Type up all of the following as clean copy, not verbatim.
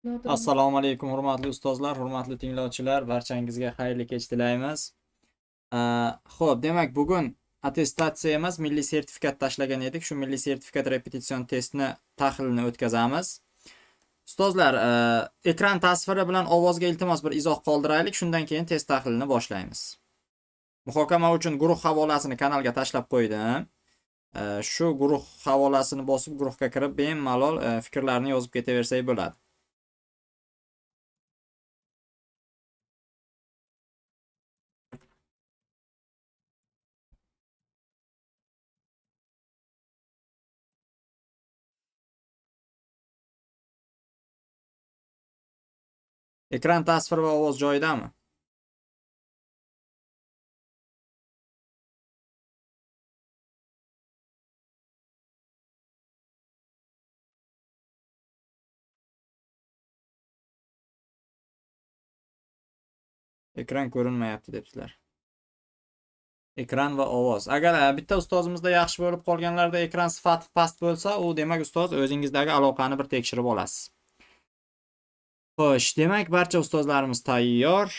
Assalomu alaykum hurmatli ustozlar, hurmatli tinglovchilar, barchangizga xayrli kech tilaymiz. Xo'p, demak bugun attestatsiya emas, milliy sertifikat tashlagan edik. Shu milliy sertifikat repetitsion testni tahlilini o'tkazamiz. Ustozlar, ekran tasviri bilan ovozga iltimos bir izoh qoldiraylik, shundan keyin test tahlilini boshlaymiz. Muhokama uchun guruh havolasini kanalga tashlab qo'ydim. Shu guruh havolasini bosib guruhga kirib bemalol fikrlarni yozib ketaversak bo'ladi. Ekran tasviri va ovoz joyidami? Ekran ko'rinmayapti debdilar. Ekran va ovoz. Agar bitta ustozimizda yaxshi bo'lib qolganlarda ekran sifati past bo'lsa, u demak ustoz o'zingizdagi aloqani bir tekshirib olasiz. Xo'sh, demak barcha ustozlarimiz tayyor.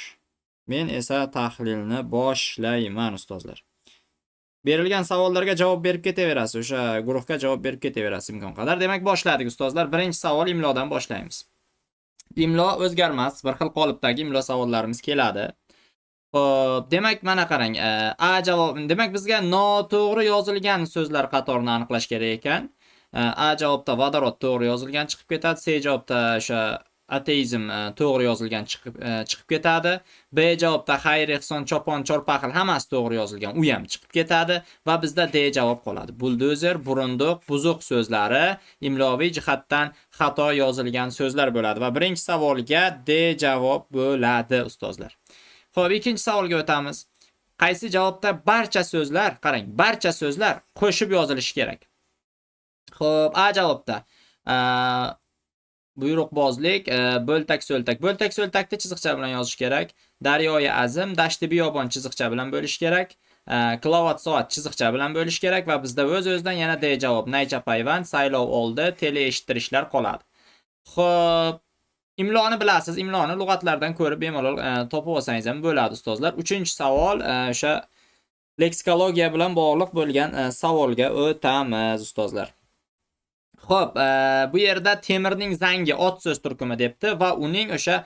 Men esa tahlilni boshlayman ustozlar. Berilgan savollarga javob berib ketaverasiz. O'sha guruhga javob berib ketaverasiz imkon qadar. Demak boshladik ustozlar. Birinchi savol imlodan boshlaymiz. Imlo o'zgarmas, bir xil qolipdagi imlo savollarimiz keladi. Xo'p, demak mana qarang. A javob. Demak bizga noto'g'ri yozilgan so'zlar qatorini aniqlash kerak ekan. A javobda vodorod to'g'ri yozilgan chiqib ketadi. C javobda o'sha ateizm to'g'ri yozilgan chiqib ketadi. B javobda xayr, ehson, chopon, chorpaqil hammasi to'g'ri yozilgan, u ham chiqib ketadi va bizda D javob qoladi. Buldozer, burunduq, buzuq so'zlari imloviy jihatdan xato yozilgan so'zlar bo'ladi va birinchi savolga D javob bo'ladi ustozlar. Xo'p, ikkinchi savolga o'tamiz. Qaysi javobda barcha so'zlar, qarang, barcha so'zlar qo'shib yozilishi kerak? Xo'p, A javobda buyruqbozlik, bo'ltak-so'ltak. Bo'ltak-so'ltakni chiziqcha bilan yozish kerak. Daryoyi azim, dashti biyobon chiziqcha bilan bo'lish kerak. Kilovat soat chiziqcha bilan bo'lish kerak va bizda o'z-o'zidan yana D javob. Naycha payvand, saylov oldi, tele eshittirishlar qoladi. Xo'p, imloni bilasiz. Imloni lug'atlardan ko'rib bemalol topib olsangiz ham bo'ladi ustozlar. Uchinchi savol o'sha leksikologiya bilan bog'liq bo'lgan savolga o'tamiz ustozlar. Xo'p, bu yerda temirning zangi ot so'z turkumi debdi va uning o'sha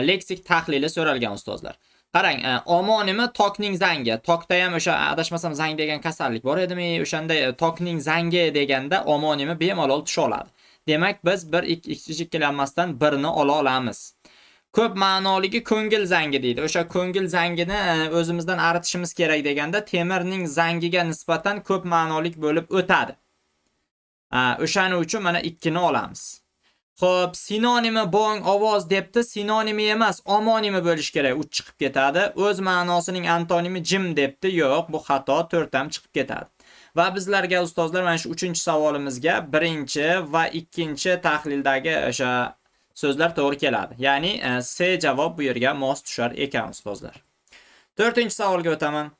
leksik tahlili so'ralgan ustozlar. Qarang, omonimi tokning zangi. Tokda ham o'sha adashmasam zang degan kasallik bor edimi? O'shanda tokning zangi deganda omonimi bemalol tusha oladi. Demak, biz bir ikkilanmasdan birini ola olamiz. Ko'p ma'noligi ko'ngil zangi deydi. O'sha ko'ngil zangini o'zimizdan aritishimiz kerak deganda temirning zangiga nisbatan ko'p ma'nolik bo'lib o'tadi. O'shaning uchun mana 2 ni olamiz. Xo'p, sinonimi bong ovoz debdi. Sinonimi emas, omonimi bo'lish kerak. U chiqib ketadi. O'z ma'nosining antonimi jim debdi. Yo'q, bu xato, 4 ham chiqib ketadi. Va bizlarga ustozlar mana shu 3-savolimizga birinchi va ikkinchi tahlildagi o'sha so'zlar to'g'ri keladi. Ya'ni C javob bu yerga mos tushar ekan ustozlar. 4-savolga o'taman.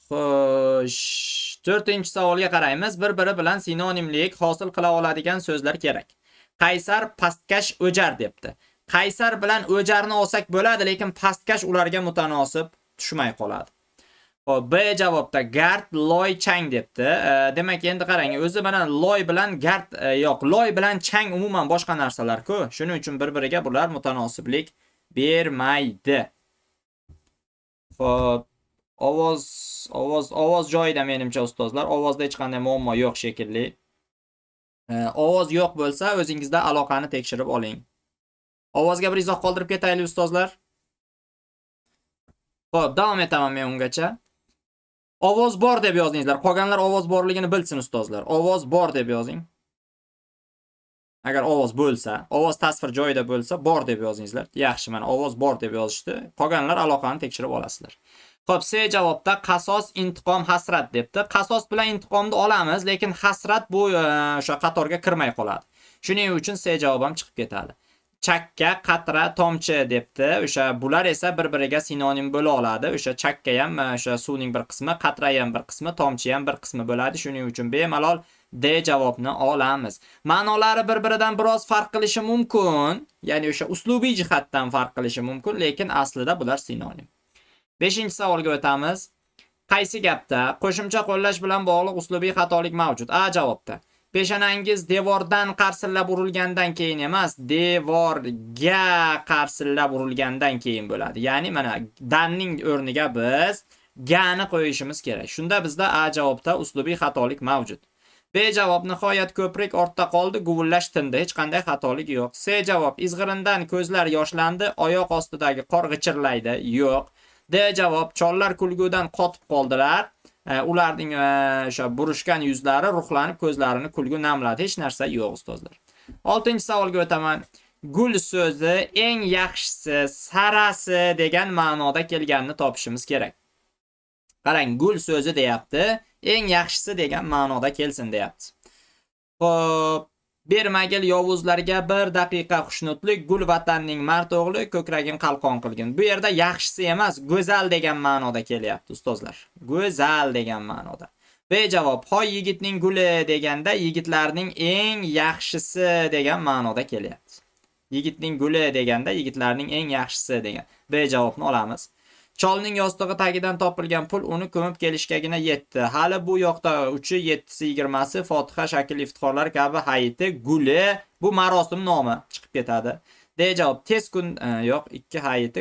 Xo'sh, 4-savolga qaraymiz. Bir-biri bilan sinonimlik hosil qila oladigan so'zlar kerak. Qaysar, pastkash, o'jar debdi. Qaysar bilan o'jarni olsak bo'ladi, lekin pastkash ularga mutanosib tushmay qoladi. Xo'p, B javobda gard, loy, chang debdi. Demak, endi qarang, o'zi bilan loy bilan gard yo'q, loy bilan chang umuman boshqa narsalar-ku. Shuning uchun bir-biriga bular mutanosiblik bermaydi. Xo'p, ovoz joyida menimcha ustozlar. Ovozda hech qanday muammo yo'q shekilli. Ovoz yo'q bo'lsa, o'zingizda aloqani tekshirib oling. Ovozga bir izoh qoldirib ketaylik ustozlar. Xo'p, davom etaman men ungacha. Ovoz bor deb yozingizlar. Qolganlar ovoz borligini bilsin ustozlar. Ovoz bor deb yozing. Agar ovoz bo'lsa, ovoz tasvir joyida bo'lsa, bor deb yozingizlar. Yaxshi, mana ovoz bor deb yozishdi. Qolganlar aloqani tekshirib olasizlar. Xo'p, C javobda qasos, intiqom, hasrat debdi. Qasos bilan intiqomni olamiz, lekin hasrat bu o'sha qatorga kirmay qoladi. Shuning uchun C javob ham chiqib ketadi. chakka, qatra, tomchi debdi. O'sha bular esa bir-biriga sinonim bo'la oladi. O'sha chakka ham o'sha suvning bir qismi, qatra ham bir qismi, tomchi ham bir qismi bo'ladi. Shuning uchun bemalol D javobni olamiz. Ma'nolari bir-biridan biroz farq qilishi mumkin. Ya'ni o'sha uslubiy jihatdan farq qilishi mumkin, lekin aslida bular sinonim. 5-savolga o'tamiz. Qaysi gapda qo'shimcha qo'llash bilan bog'liq uslubiy xatolik mavjud? A javobda. Peshonangiz devordan qarsillab urilgandan keyin emas, devorga qarsillab urilgandan keyin bo'ladi. Ya'ni mana danning o'rniga biz gani qo'yishimiz kerak. Shunda bizda A javobda uslubiy xatolik mavjud. B javob nihoyat ko'prik ortda qoldi, guvillash tindi, hech qanday xatolik yo'q. C javob izg'irindan ko'zlar yoshlandi, oyoq ostidagi qor g'ichirlaydi, yo'q. D javob chollar kulgudan qotib qoldilar. Ularning o'sha burishgan yuzlari ruhlanib ko'zlarini kulgu namladi. Hech narsa yo'q ustozlar. 6-savolga o'taman. Gul so'zi eng yaxshisi, sarasi degan ma'noda kelganini topishimiz kerak. Qarang, gul so'zi deyapti, eng yaxshisi degan ma'noda kelsin deyapti. Xo'p, bermagil yovuzlarga 1 daqiqa xushnudlik, gul vatanning mard o'g'li ko'kragin qalqon qilgin. Bu yerda yaxshisi emas, go'zal degan ma'noda kelyapti ustozlar. Go'zal degan ma'noda. B javob, hoy yigitning guli deganda yigitlarning eng yaxshisi degan ma'noda kelyapti. Yigitning guli deganda yigitlarning eng yaxshisi degan. B javobni olamiz. Cholning yostig'i tagidan topilgan pul uni ko'mib kelishgagina yetdi. Hali bu yoqda 3, 7, 20, Fotiha shakl iftixorlar kabi hayiti, guli, bu marosim nomi chiqib ketadi. D javob, tez kun yo'q, 2 hayiti,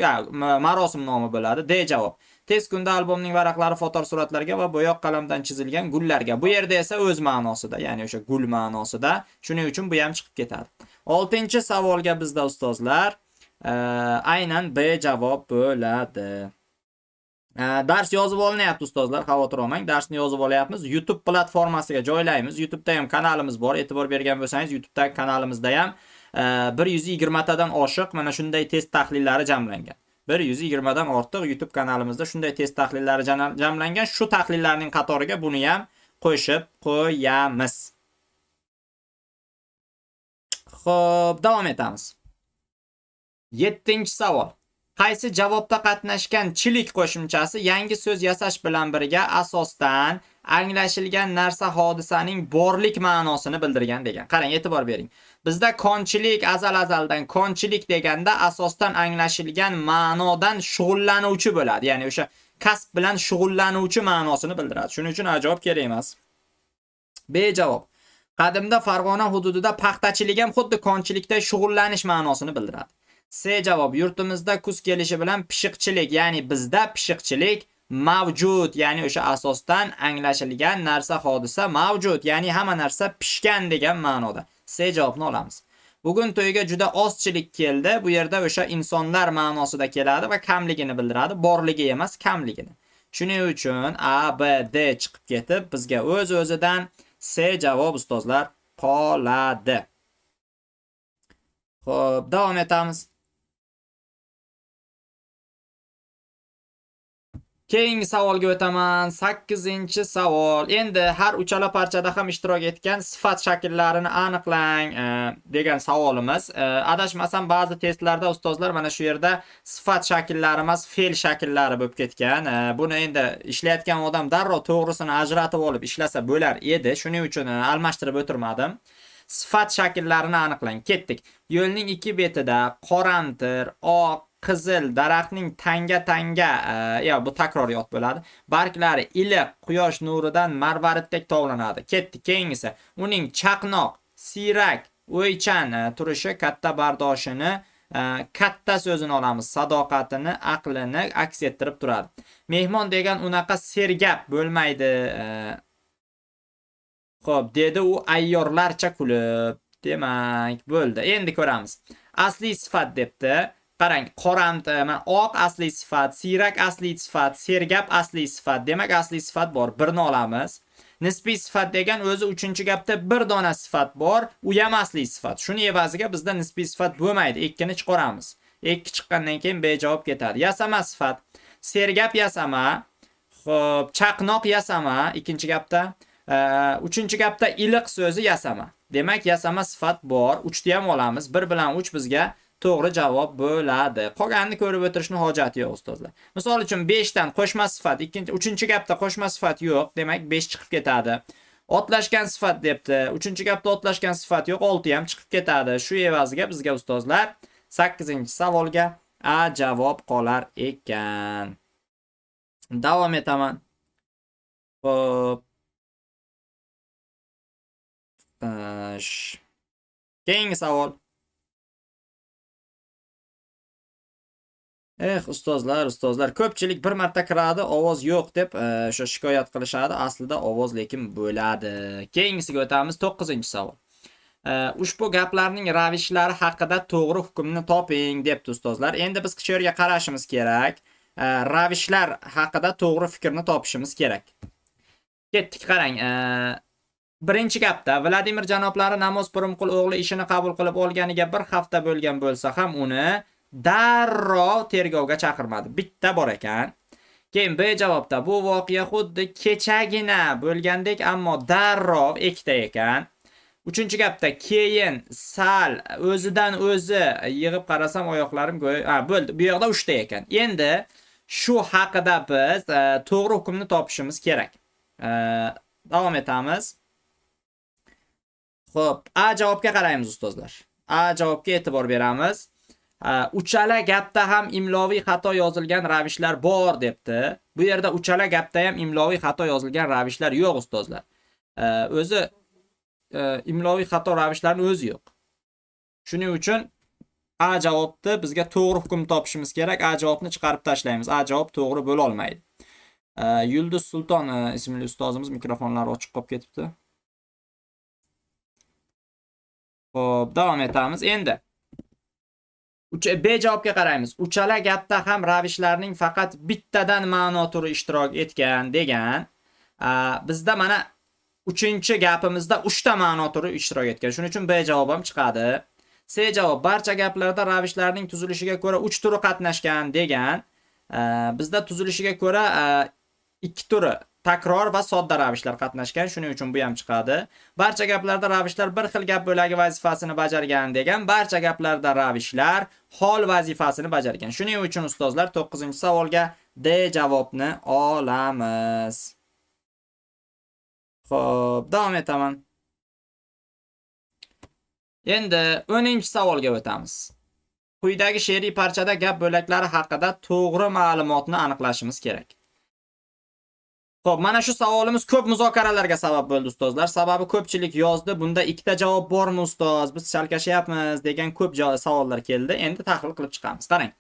marosim nomi bo'ladi. D javob, tez kunda albomning varaqlari fotosuratlarga va bo'yoq qalamdan chizilgan gullarga. Bu yerda esa o'z ma'nosida, ya'ni o'sha gul ma'nosida. Shuning uchun bu ham chiqib ketadi. 6-savolga bizda ustozlar aynan B javob bo'ladi. Dars yozib olinyapti ustozlar, xavotir olmang. Darsni yozib olyapmiz. YouTube platformasiga joylaymiz. YouTube'da ham kanalimiz bor. E'tibor bergan bo'lsangiz, YouTube'dagi kanalimizda ham 120 tadan oshiq mana shunday test tahlillari jamlangan. 120 dan ortiq YouTube kanalimizda shunday test tahlillari jamlangan. Shu tahlillarning qatoriga buni ham qo'shib qo'yamiz. Xo'p, davom etamiz. 7-savol. Qaysi javobda qatnashgan chilik qo'shimchasi yangi so'z yasash bilan birga asosdan anglashilgan narsa hodisaning borlik ma'nosini bildirgan degan. Qarang, e'tibor bering. Bizda konchilik azaldan konchilik deganda asosdan anglashilgan ma'nodan shug'ullanuvchi bo'ladi. Ya'ni o'sha kasb bilan shug'ullanuvchi ma'nosini bildiradi. Shuning uchun A javob kerak emas. B javob. Qadimda Farg'ona hududida paxtachilik ham xuddi konchilikda shug'ullanish ma'nosini bildiradi. C javob, yurtimizda kuz kelishi bilan pishiqchilik, ya'ni bizda pishiqchilik mavjud, ya'ni o'sha asosdan anglashilgan narsa hodisa mavjud, ya'ni hamma narsa pishgan degan ma'noda. C javobni olamiz. Bugun to'yga juda ozchilik keldi. Bu yerda o'sha insonlar ma'nosida keladi va kamligini bildiradi, borligi emas, kamligini. Shuning uchun A, B, D chiqib ketib, bizga o'z-o'zidan C javob ustozlar qoladi. Xo'p, davom etamiz. Keyingi savolga o'taman. 8-savol. Endi har uchala parchada ham ishtirok etgan sifat shakllarini aniqlang degan savolimiz. Adashmasam ba'zi testlarda ustozlar mana shu yerda sifat shakllari emas, fe'l shakllari bo'lib ketgan. Buni endi ishlayotgan odam darrov to'g'risini ajratib olib ishlasa bo'lar edi. Shuning uchun almashtirib o'tirmadim. Sifat shakllarini aniqlang. Ketdik. Yo'lning ikki betida qoramtir, oq, qizil daraxtning tanga bu takroriyot bo'ladi. Barglari iliq quyosh nuridan marvaritdek tovlanadi. Ketdi. Keyingisi uning chaqnoq, siyrak, o'ychan turishi katta bardoshini, katta so'zini olamiz. Sadoqatini, aqlini aks ettirib turadi. Mehmon degan unaqa sergap bo'lmaydi. Xo'p, dedi u ayyorlarcha kulib. Demak, bo'ldi. Endi ko'ramiz. Asli sifat debdi. Qarang, qoramtir, oq asli sifat, siyrak asli sifat, sergap asli sifat. Demak, asli sifat bor. Birni olamiz. Nisbiy sifat degan o'zi 3-gapda bir dona sifat bor, u ham asli sifat. Shuni evaziga bizda nisbiy sifat bo'lmaydi. 2ni chiqaramiz. 2 chiqqandan keyin B javob ketadi. Yasama sifat, sergap yasama, xo'p, chaqnoq yasama 2-gapda. 3-gapda iliq so'zi yasama. Demak, yasama sifat bor. 3ni ham olamiz. 1 bilan 3 bizga to'g'ri javob bo'ladi. Qolganini ko'rib o'tirishni hojati yo'q ustozlar. Misol uchun 5 dan qo'shma sifat, uchinchi gapda qo'shma sifat yo'q, demak 5 chiqib ketadi. Otlashgan sifat debdi. Uchinchi gapda otlashgan sifat yo'q, 6 ham chiqib ketadi. Shu evaziga bizga ustozlar 8-savolga A javob qolar ekan. Davom etaman. Xo'p. Keyingi savol. Ustozlar, ko'pchilik bir marta kiradi, ovoz yo'q deb o'sha shikoyat qilishadi. Aslida ovoz lekin bo'ladi. Keyingisiga o'tamiz, 9-savol. Ushbu gaplarning ravishlari haqida to'g'ri hukmni toping debdi ustozlar. Endi biz shu yerga qarashimiz kerak. Ravishlar haqida to'g'ri fikrni topishimiz kerak. Ketdik, qarang. Birinchi gapda Vladimir janoblari namoz Pirimqul o'g'li ishini qabul qilib olganiga bir hafta bo'lgan bo'lsa ham uni darrov tergovga chaqirmadi. Bitta bor ekan. Keyin B javobda bu voqea xuddi kechagina bo'lgandek, ammo darrov ikkita ekan. Uchinchi gapda keyin sal o'zidan o'zi yig'ib qarasam oyoqlarim bo'ldi. Bu yoqda 3 ta ekan. Endi shu haqida biz to'g'ri hukmni topishimiz kerak. Davom etamiz. Xo'p, A javobga qaraymiz ustozlar. A javobga e'tibor beramiz. Uchala gapda ham imloviy xato yozilgan ravishlar bor debdi. Bu yerda uchala gapda ham imloviy xato yozilgan ravishlar yo'q ustozlar. O'zi imloviy xato ravishlarning o'zi yo'q. Shuning uchun A javobni bizga to'g'ri hukm topishimiz kerak. A javobni chiqarib tashlaymiz. A javob to'g'ri bo'la olmaydi. Yulduz Sulton ismli ustozimiz mikrofonlari ochiq qolib ketibdi. Xo'p, davom etamiz. Endi B javobga qaraymiz. Uchala gapda ham ravishlarning faqat bittadan ma'no turi ishtirok etgan degan. Bizda mana 3-gapimizda 3 ta ma'no turi ishtirok etgan. Shuning uchun B javob ham chiqadi. C javob barcha gaplarda ravishlarning tuzilishiga ko'ra 3 turi qatnashgan degan. Bizda tuzilishiga ko'ra 2 turi takror va sodda ravishlar qatnashgan. Shuning uchun bu ham chiqadi. Barcha gaplarda ravishlar bir xil gap bo'lagi vazifasini bajargan degan. Barcha gaplarda ravishlar hol vazifasini bajargan. Shuning uchun ustozlar 9-savolga D javobni olamiz. Xo'p, davom etaman. Endi 10-savolga o'tamiz. Quyidagi she'riy parchada gap bo'laklari haqida to'g'ri ma'lumotni aniqlashimiz kerak. Xo'p, mana shu savolimiz ko'p muzokaralarga sabab bo'ldi ustozlar. Sababi ko'pchilik yozdi. Bunda ikkita javob bormi ustoz? Biz chalkashyapmiz degan ko'p savollar keldi. Endi tahlil qilib chiqamiz. Qarang.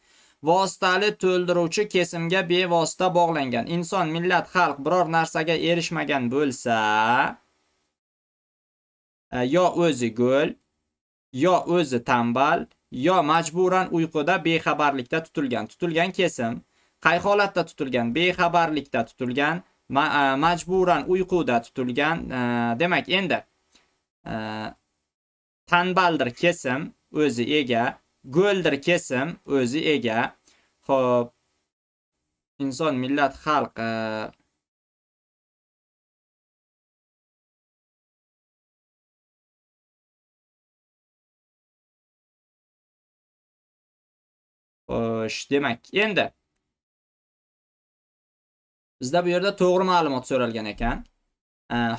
Vositali to'ldiruvchi kesimga bevosita bog'langan. Inson, millat, xalq biror narsaga erishmagan bo'lsa, yo o'zi go'l, yo o'zi tambal, yo majburan uyquda bexabarlikda tutilgan. Tutilgan kesim qay holatda tutilgan? Bexabarlikda tutilgan, majburan uyquda tutilgan. Demak, endi tanbaldir kesim o'zi ega, go'ldir kesim o'zi ega. Xo'p, inson, millat, xalq xo'sh, demak, endi bizda bu yerda to'g'ri ma'lumot so'ralgan ekan.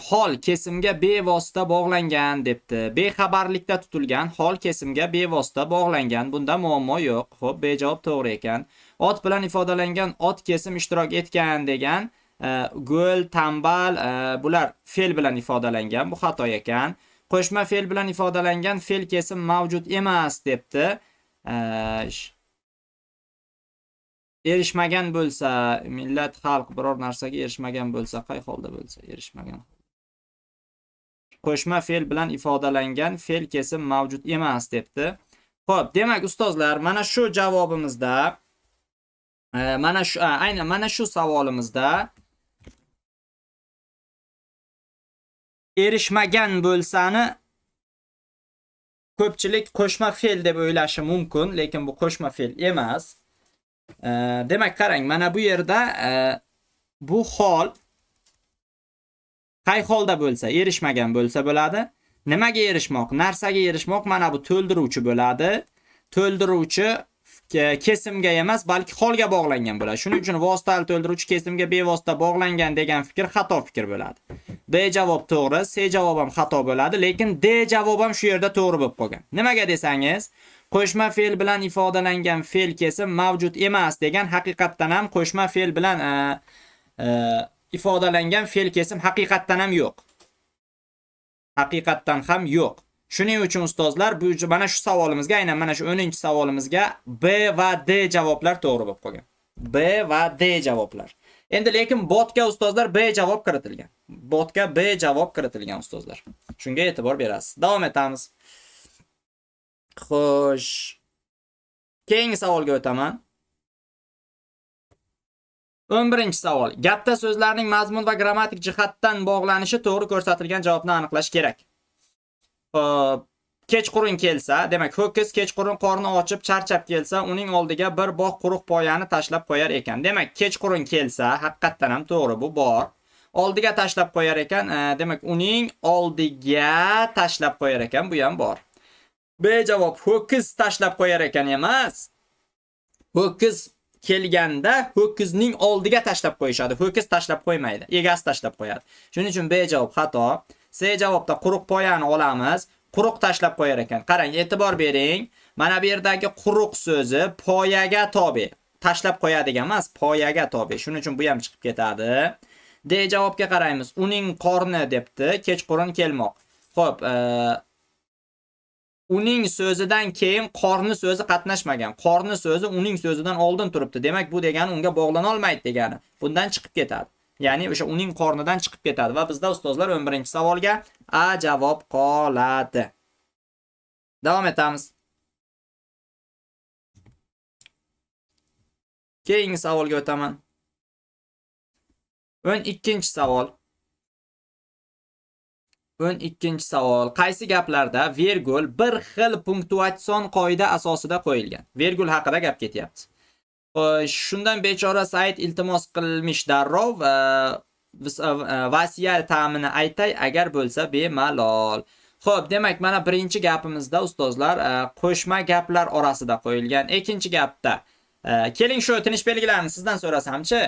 Hol kesimga bevosita bog'langan debdi. Bexabarlikda tutilgan, hol kesimga bevosita bog'langan. Bunda muammo yo'q. Xo'p, B javob to'g'ri ekan. Ot bilan ifodalangan ot kesim ishtirok etgan degan. Go'l, tambal, bular fe'l bilan ifodalangan. Bu xato ekan. Qo'shma fe'l bilan ifodalangan fe'l kesim mavjud emas debdi. Erishmagan bo'lsa, millat, xalq biror narsaga erishmagan bo'lsa, qay holda bo'lsa, erishmagan. Qo'shma fe'l bilan ifodalangan fe'l kesim mavjud emas debdi. Xo'p, demak ustozlar, mana shu javobimizda mana shu savolimizda erishmagan bo'lsani ko'pchilik qo'shma fe'l deb o'ylashi mumkin, lekin bu qo'shma fe'l emas. Demak, qarang, mana bu yerda bu hol qay holda bo'lsa, erishmagan bo'lsa bo'ladi. Nimaga erishmoq? Narsaga erishmoq mana bu to'ldiruvchi bo'ladi. to'ldiruvchi kesimga emas, balki holga bog'langan bo'ladi. Shuning uchun vositali to'ldiruvchi kesimga bevosita bog'langan degan fikr xato fikr bo'ladi. B javob to'g'ri, C javob ham xato bo'ladi, lekin D javob ham shu yerda to'g'ri bo'lib qolgan. Nimaga desangiz, qo'shma fe'l bilan ifodalangan fe'l kesim mavjud emas degan haqiqatdan ham qo'shma fe'l bilan ifodalangan fe'l kesim haqiqatdan ham yo'q. Haqiqatdan ham yo'q. Shuning uchun ustozlar, bu mana shu savolimizga, aynan mana shu 10-savolimizga B va D javoblar to'g'ri bo'lib qolgan. B va D javoblar. Endi lekin botga ustozlar B javob kiritilgan. Botga B javob kiritilgan ustozlar. Shunga e'tibor berasiz. Davom etamiz. Xo'sh. Keyingi savolga o'taman. 11-savol. Gapda so'zlarning mazmun va grammatik jihatdan bog'lanishi to'g'ri ko'rsatilgan javobni aniqlash kerak. Kechqurun kelsa, demak, ho'kiz kechqurun qorni ochib, charchab kelsa, uning oldiga bir bog' quruq poyani tashlab qo'yar ekan. Demak, kechqurun kelsa, haqiqatdan ham to'g'ri, bu bor. Oldiga tashlab qo'yar ekan, demak, uning oldiga tashlab qo'yar ekan, bu ham bor. B javob ho'kiz tashlab qo'yar ekan emas. Ho'kiz kelganda ho'kizning oldiga tashlab qo'yishadi. Ho'kiz tashlab qo'ymaydi, egasi tashlab qo'yadi. Shuning uchun B javob xato. C javobda quruq poyani olamiz. Quruq tashlab qo'yar ekan. Qarang, e'tibor bering. Mana bu yerdagi quruq so'zi poyaga tobe. Tashlab qo'yadigan emas, poyaga tobe. Shuning uchun bu ham chiqib ketadi. D javobga qaraymiz. Uning qorni debdi, kechqurun kelmoq. Xo'p, uning so'zidan keyin qorni so'zi qatnashmagan. Qorni so'zi uning so'zidan oldin turibdi. Demak, bu degani unga bog'lana olmaydi degani. Bundan chiqib ketadi. Ya'ni o'sha uning qornidan chiqib ketadi va bizda ustozlar 11-savolga A javob qoladi. Davom etamiz. Keyingi savolga o'taman. 12-savol. 12-savol. Qaysi gaplarda vergul bir xil punktuatsion qoida asosida qo'yilgan? Vergul haqida gap ketyapti. Shundan bechora Said iltimos qilmish darrov vasiyat ta'mini aytay agar bo'lsa bemalol. Xo'p, demak, mana birinchi gapimizda ustozlar qo'shma gaplar orasida qo'yilgan. Ikkinchi gapda keling shu o'tinish belgilarini sizdan so'rasamchi,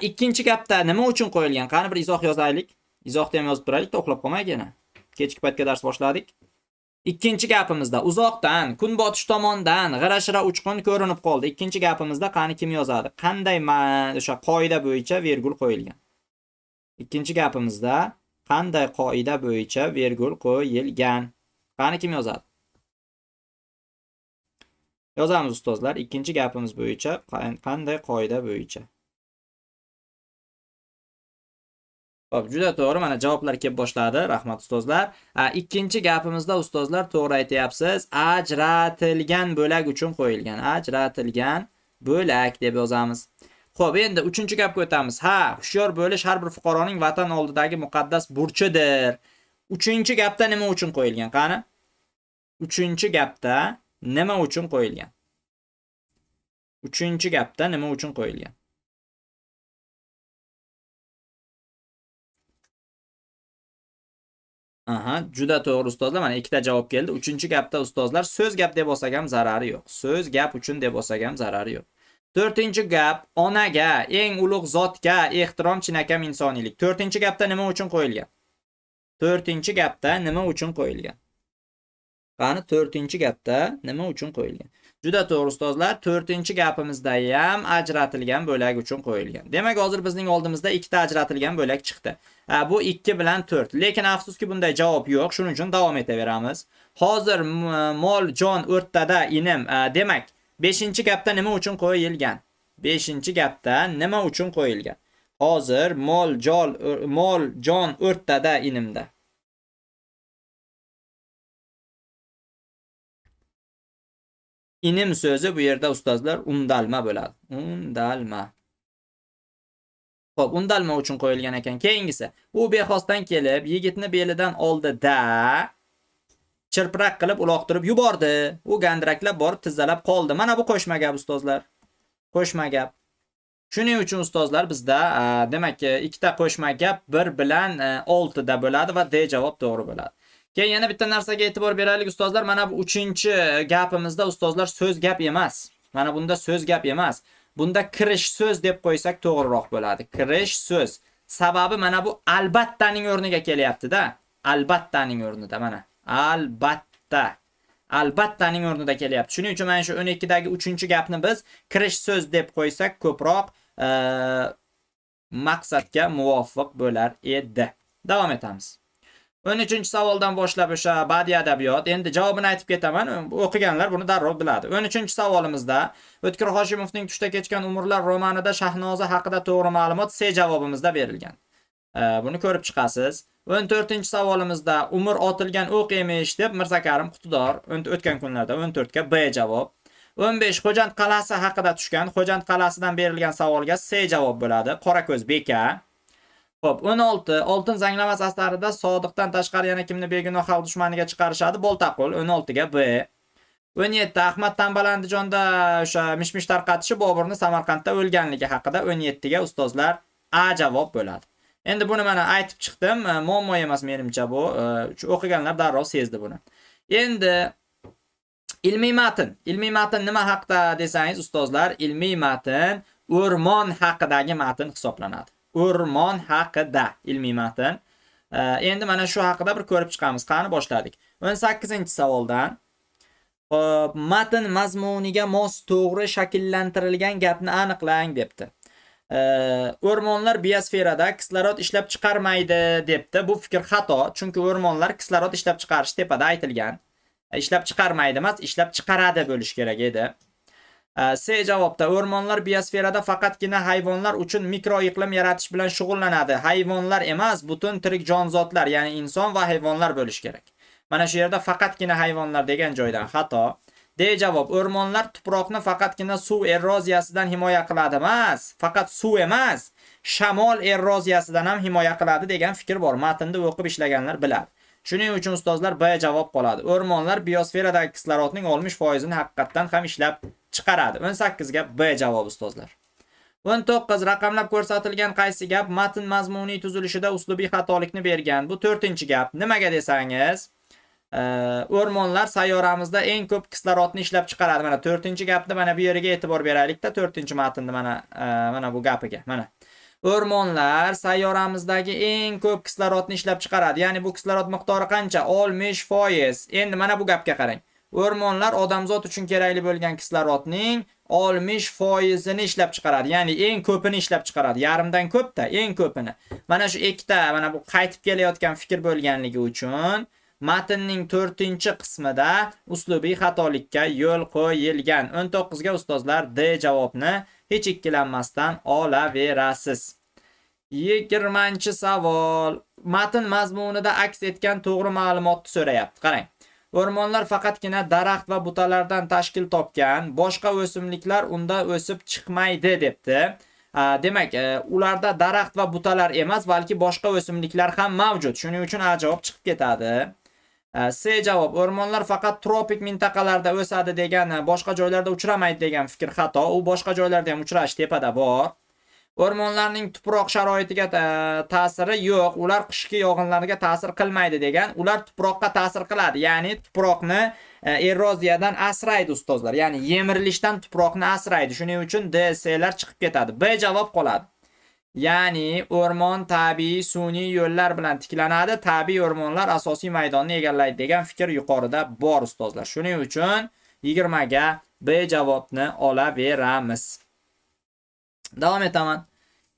ikkinchi gapda nima uchun qo'yilgan? Qani bir izoh yozaylik. Izohni ham yozib turaylik, to'xlab qolmaygina. Kechki paytga dars boshladik. Ikkinchi gapimizda uzoqdan, kunbotish tomondan g'ira-shira uchqun ko'rinib qoldi. Ikkinchi gapimizda qani kim yozadi? Qanday o'sha qoida bo'yicha vergul qo'yilgan? Ikkinchi gapimizda qanday qoida bo'yicha vergul qo'yilgan? Qani kim yozadi? Yozamiz ustozlar. Ikkinchi gapimiz bo'yicha qanday qoida bo'yicha? Xo'p, juda to'g'ri. Mana javoblar kelib boshladi. Rahmat ustozlar. Ikkinchi gapimizda ustozlar to'g'ri aytyapsiz. Ajratilgan bo'lak uchun qo'yilgan. Ajratilgan bo'lak deb yozamiz. Xo'p, endi 3-gapga o'tamiz. Hushyor bo'lish har bir fuqaroning vatan oldidagi muqaddas burchidir. 3-gapda nima uchun qo'yilgan? Qani? 3-gapda nima uchun qo'yilgan? 3-gapda nima uchun qo'yilgan? Juda to'g'ri ustozlar. Mana ikkita javob keldi. 3-gapda ustozlar so'z gap deb olsak ham zarari yo'q. So'z gap uchun deb olsak ham zarari yo'q. 4-gap onaga, eng ulug' zotga ehtirom, chinakam insoniylik. 4-gapda nima uchun qo'yilgan? 4-gapda nima uchun qo'yilgan? Qani 4-gapda nima uchun qo'yilgan? Juda to'g'ri ustozlar. 4-gapimizda ham ajratilgan bo'lak uchun qo'yilgan. Demak, hozir bizning oldimizda ikkita ajratilgan bo'lak chiqdi. Bu 2 bilan 4. Lekin afsuski bunday javob yo'q. Shuning uchun davom etaveramiz. Hozir mol jon o'rtada inim. Demak, 5-gapda nima uchun qo'yilgan? 5-gapda nima uchun qo'yilgan? Hozir mol jon o'rtada inimda. Inim so'zi bu yerda ustozlar undalma bo'ladi. Undalma. Xo'p, undalma uchun qo'yilgan ekan. Keyingisi, u bexosdan kelib, yigitni belidan oldi-da, chirpirak qilib uloqtirib yubordi. U gandiraklab borib tizzalab qoldi. Mana bu qo'shma gap ustozlar. Qo'shma gap. Shuning uchun ustozlar bizda demak ikkita qo'shma gap 1 bilan 6 da bo'ladi va D javob to'g'ri bo'ladi. Keyin yana bitta narsaga e'tibor beraylik ustozlar. Mana bu 3-gapimizda ustozlar so'z gap emas. Mana bunda so'z gap emas. Bunda kirish so'z deb qo'ysak to'g'riroq bo'ladi. Kirish so'z. Sababi mana bu albattaning o'rniga kelyapti-da. Albattaning o'rnida mana. Albatta. Albattaning o'rnida kelyapti. Shuning uchun mana shu 12dagi 3-gapni biz kirish so'z deb qo'ysak ko'proq maqsadga muvofiq bo'lar edi. Davom etamiz. 13-savoldan boshlab o'sha badiiy adabiyot. Endi javobini aytib ketaman. O'qiganlar buni darrov biladi. 13-savolimizda O'tkir Hoshimovning Tushda kechgan umrlar romanida Shahnoza haqida to'g'ri ma'lumot C javobimizda berilgan. Buni ko'rib chiqasiz. 14-savolimizda umr otilgan o'q emish deb Mirzakarim Qutidor o'tgan kunlarda 14 ga B javob. 15 Xo'jand qal'asi haqida tushgan. Xo'jand qal'asidan berilgan savolga C javob bo'ladi. Qorako'z beka. Xo'p, 16 Oltin zanglamas asarida Sodiqdan tashqari yana kimni begunoh xalq dushmaniga chiqarishadi? Boltaqul 16 ga B. 17 Ahmad Tanbalandijonda o'sha mish-mish tarqatishi Boburni Samarqandda o'lganligi haqida 17 ga ustozlar A javob bo'ladi. Endi buni mana aytib chiqdim. Muammo emas menimcha bu. O'qiganlar darrov sezdi buni. Endi ilmiy matn. Ilmiy matn nima haqida desangiz ustozlar, ilmiy matn o'rmon haqidagi matn hisoblanadi. O'rmon haqida ilmiy matn. Endi mana shu haqida bir ko'rib chiqamiz. Qani boshladik. 18-savoldan matn mazmuniga mos to'g'ri shakllantirilgan gapni aniqlang debdi. O'rmonlar biosferada kislorod ishlab chiqarmaydi debdi. Bu fikr xato, chunki o'rmonlar kislorod ishlab chiqarish tepada aytilgan. Ishlab chiqarmaydi emas, ishlab chiqaradi bo'lish kerak edi. C javobda o'rmonlar biosferada faqatgina hayvonlar uchun mikroiqlim yaratish bilan shug'ullanadi. Hayvonlar emas, butun tirik jonzotlar, ya'ni inson va hayvonlar bo'lish kerak. Mana shu yerda faqatgina hayvonlar degan joydan xato. D javob o'rmonlar tuproqni faqatgina suv eroziyasidan himoya qiladi emas, faqat suv emas, shamol eroziyasidan ham himoya qiladi degan fikr bor. Matnda o'qib ishlaganlar biladi. Shuning uchun ustozlar B javob qoladi. O'rmonlar biosferadagi kislorodning 60% ni haqiqatdan ham ishlab chiqaradi. 18 ga B javob ustozlar. 19 raqamlab ko'rsatilgan qaysi gap matn mazmuniy tuzilishida uslubiy xatolikni bergan? Bu 4-gap. Nimaga desangiz, o'rmonlar sayyoramizda eng ko'p kislorodni ishlab chiqaradi. Mana 4-gapni mana bu yeriga e'tibor beraylik-da, 4-matnni mana bu gapiga. Mana o'rmonlar sayyoramizdagi eng ko'p kislorodni ishlab chiqaradi. Ya'ni bu kislorod miqdori qancha? 60%. Endi mana bu gapga qarang. O'rmonlar odamzod uchun kerakli bo'lgan kislorodning 60% ni ishlab chiqaradi. Ya'ni eng ko'pini ishlab chiqaradi. Yarimdan ko'p-da, eng ko'pini. Mana shu ikkita, mana bu qaytib kelayotgan fikr bo'lganligi uchun matnning 4-qismida uslubiy xatolikka yo'l qo'yilgan. 19 ga ustozlar D javobni hech ikkilanmasdan olaverasiz. 20-savol. Matn mazmunida aks etgan to'g'ri ma'lumotni so'rayapti. Qarang. O'rmonlar faqatgina daraxt va butalardan tashkil topgan, boshqa o'simliklar unda o'sib chiqmaydi debdi. Demak, ularda daraxt va butalar emas, balki boshqa o'simliklar ham mavjud. Shuning uchun A javob chiqib ketadi. C javob o'rmonlar faqat tropik mintaqalarda o'sadi degan, boshqa joylarda uchramaydi degan fikr xato. U boshqa joylarda ham uchrash tepada bor. O'rmonlarning tuproq sharoitiga ta'siri yo'q, ular qishki yog'inlarga ta'sir qilmaydi degan. Ular tuproqqa ta'sir qiladi, ya'ni tuproqni eroziyadan asraydi ustozlar. Ya'ni yemirilishdan tuproqni asraydi. Shuning uchun D, C'lar chiqib ketadi. B javob qoladi. Ya'ni o'rmon tabiiy sun'iy yo'llar bilan tiklanadi, tabiiy o'rmonlar asosiy maydonni egallaydi degan fikr yuqorida bor ustozlar. Shuning uchun 20 ga B javobni olaveramiz. Davom etaman.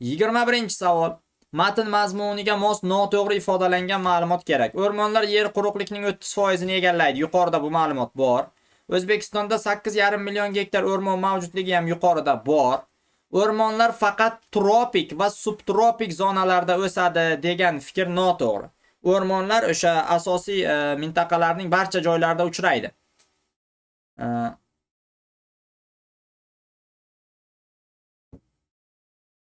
21-savol. Matn mazmuniga mos noto'g'ri ifodalangan ma'lumot kerak. O'rmonlar yer quruqligining 30% ni egallaydi. Yuqorida bu ma'lumot bor. O'zbekistonda 8,5 million gektar o'rmon mavjudligi ham yuqorida bor. O'rmonlar faqat tropik va subtropik zonalarda o'sadi degan fikr noto'g'ri. O'rmonlar o'sha asosiy mintaqalarning barcha joylarida uchraydi.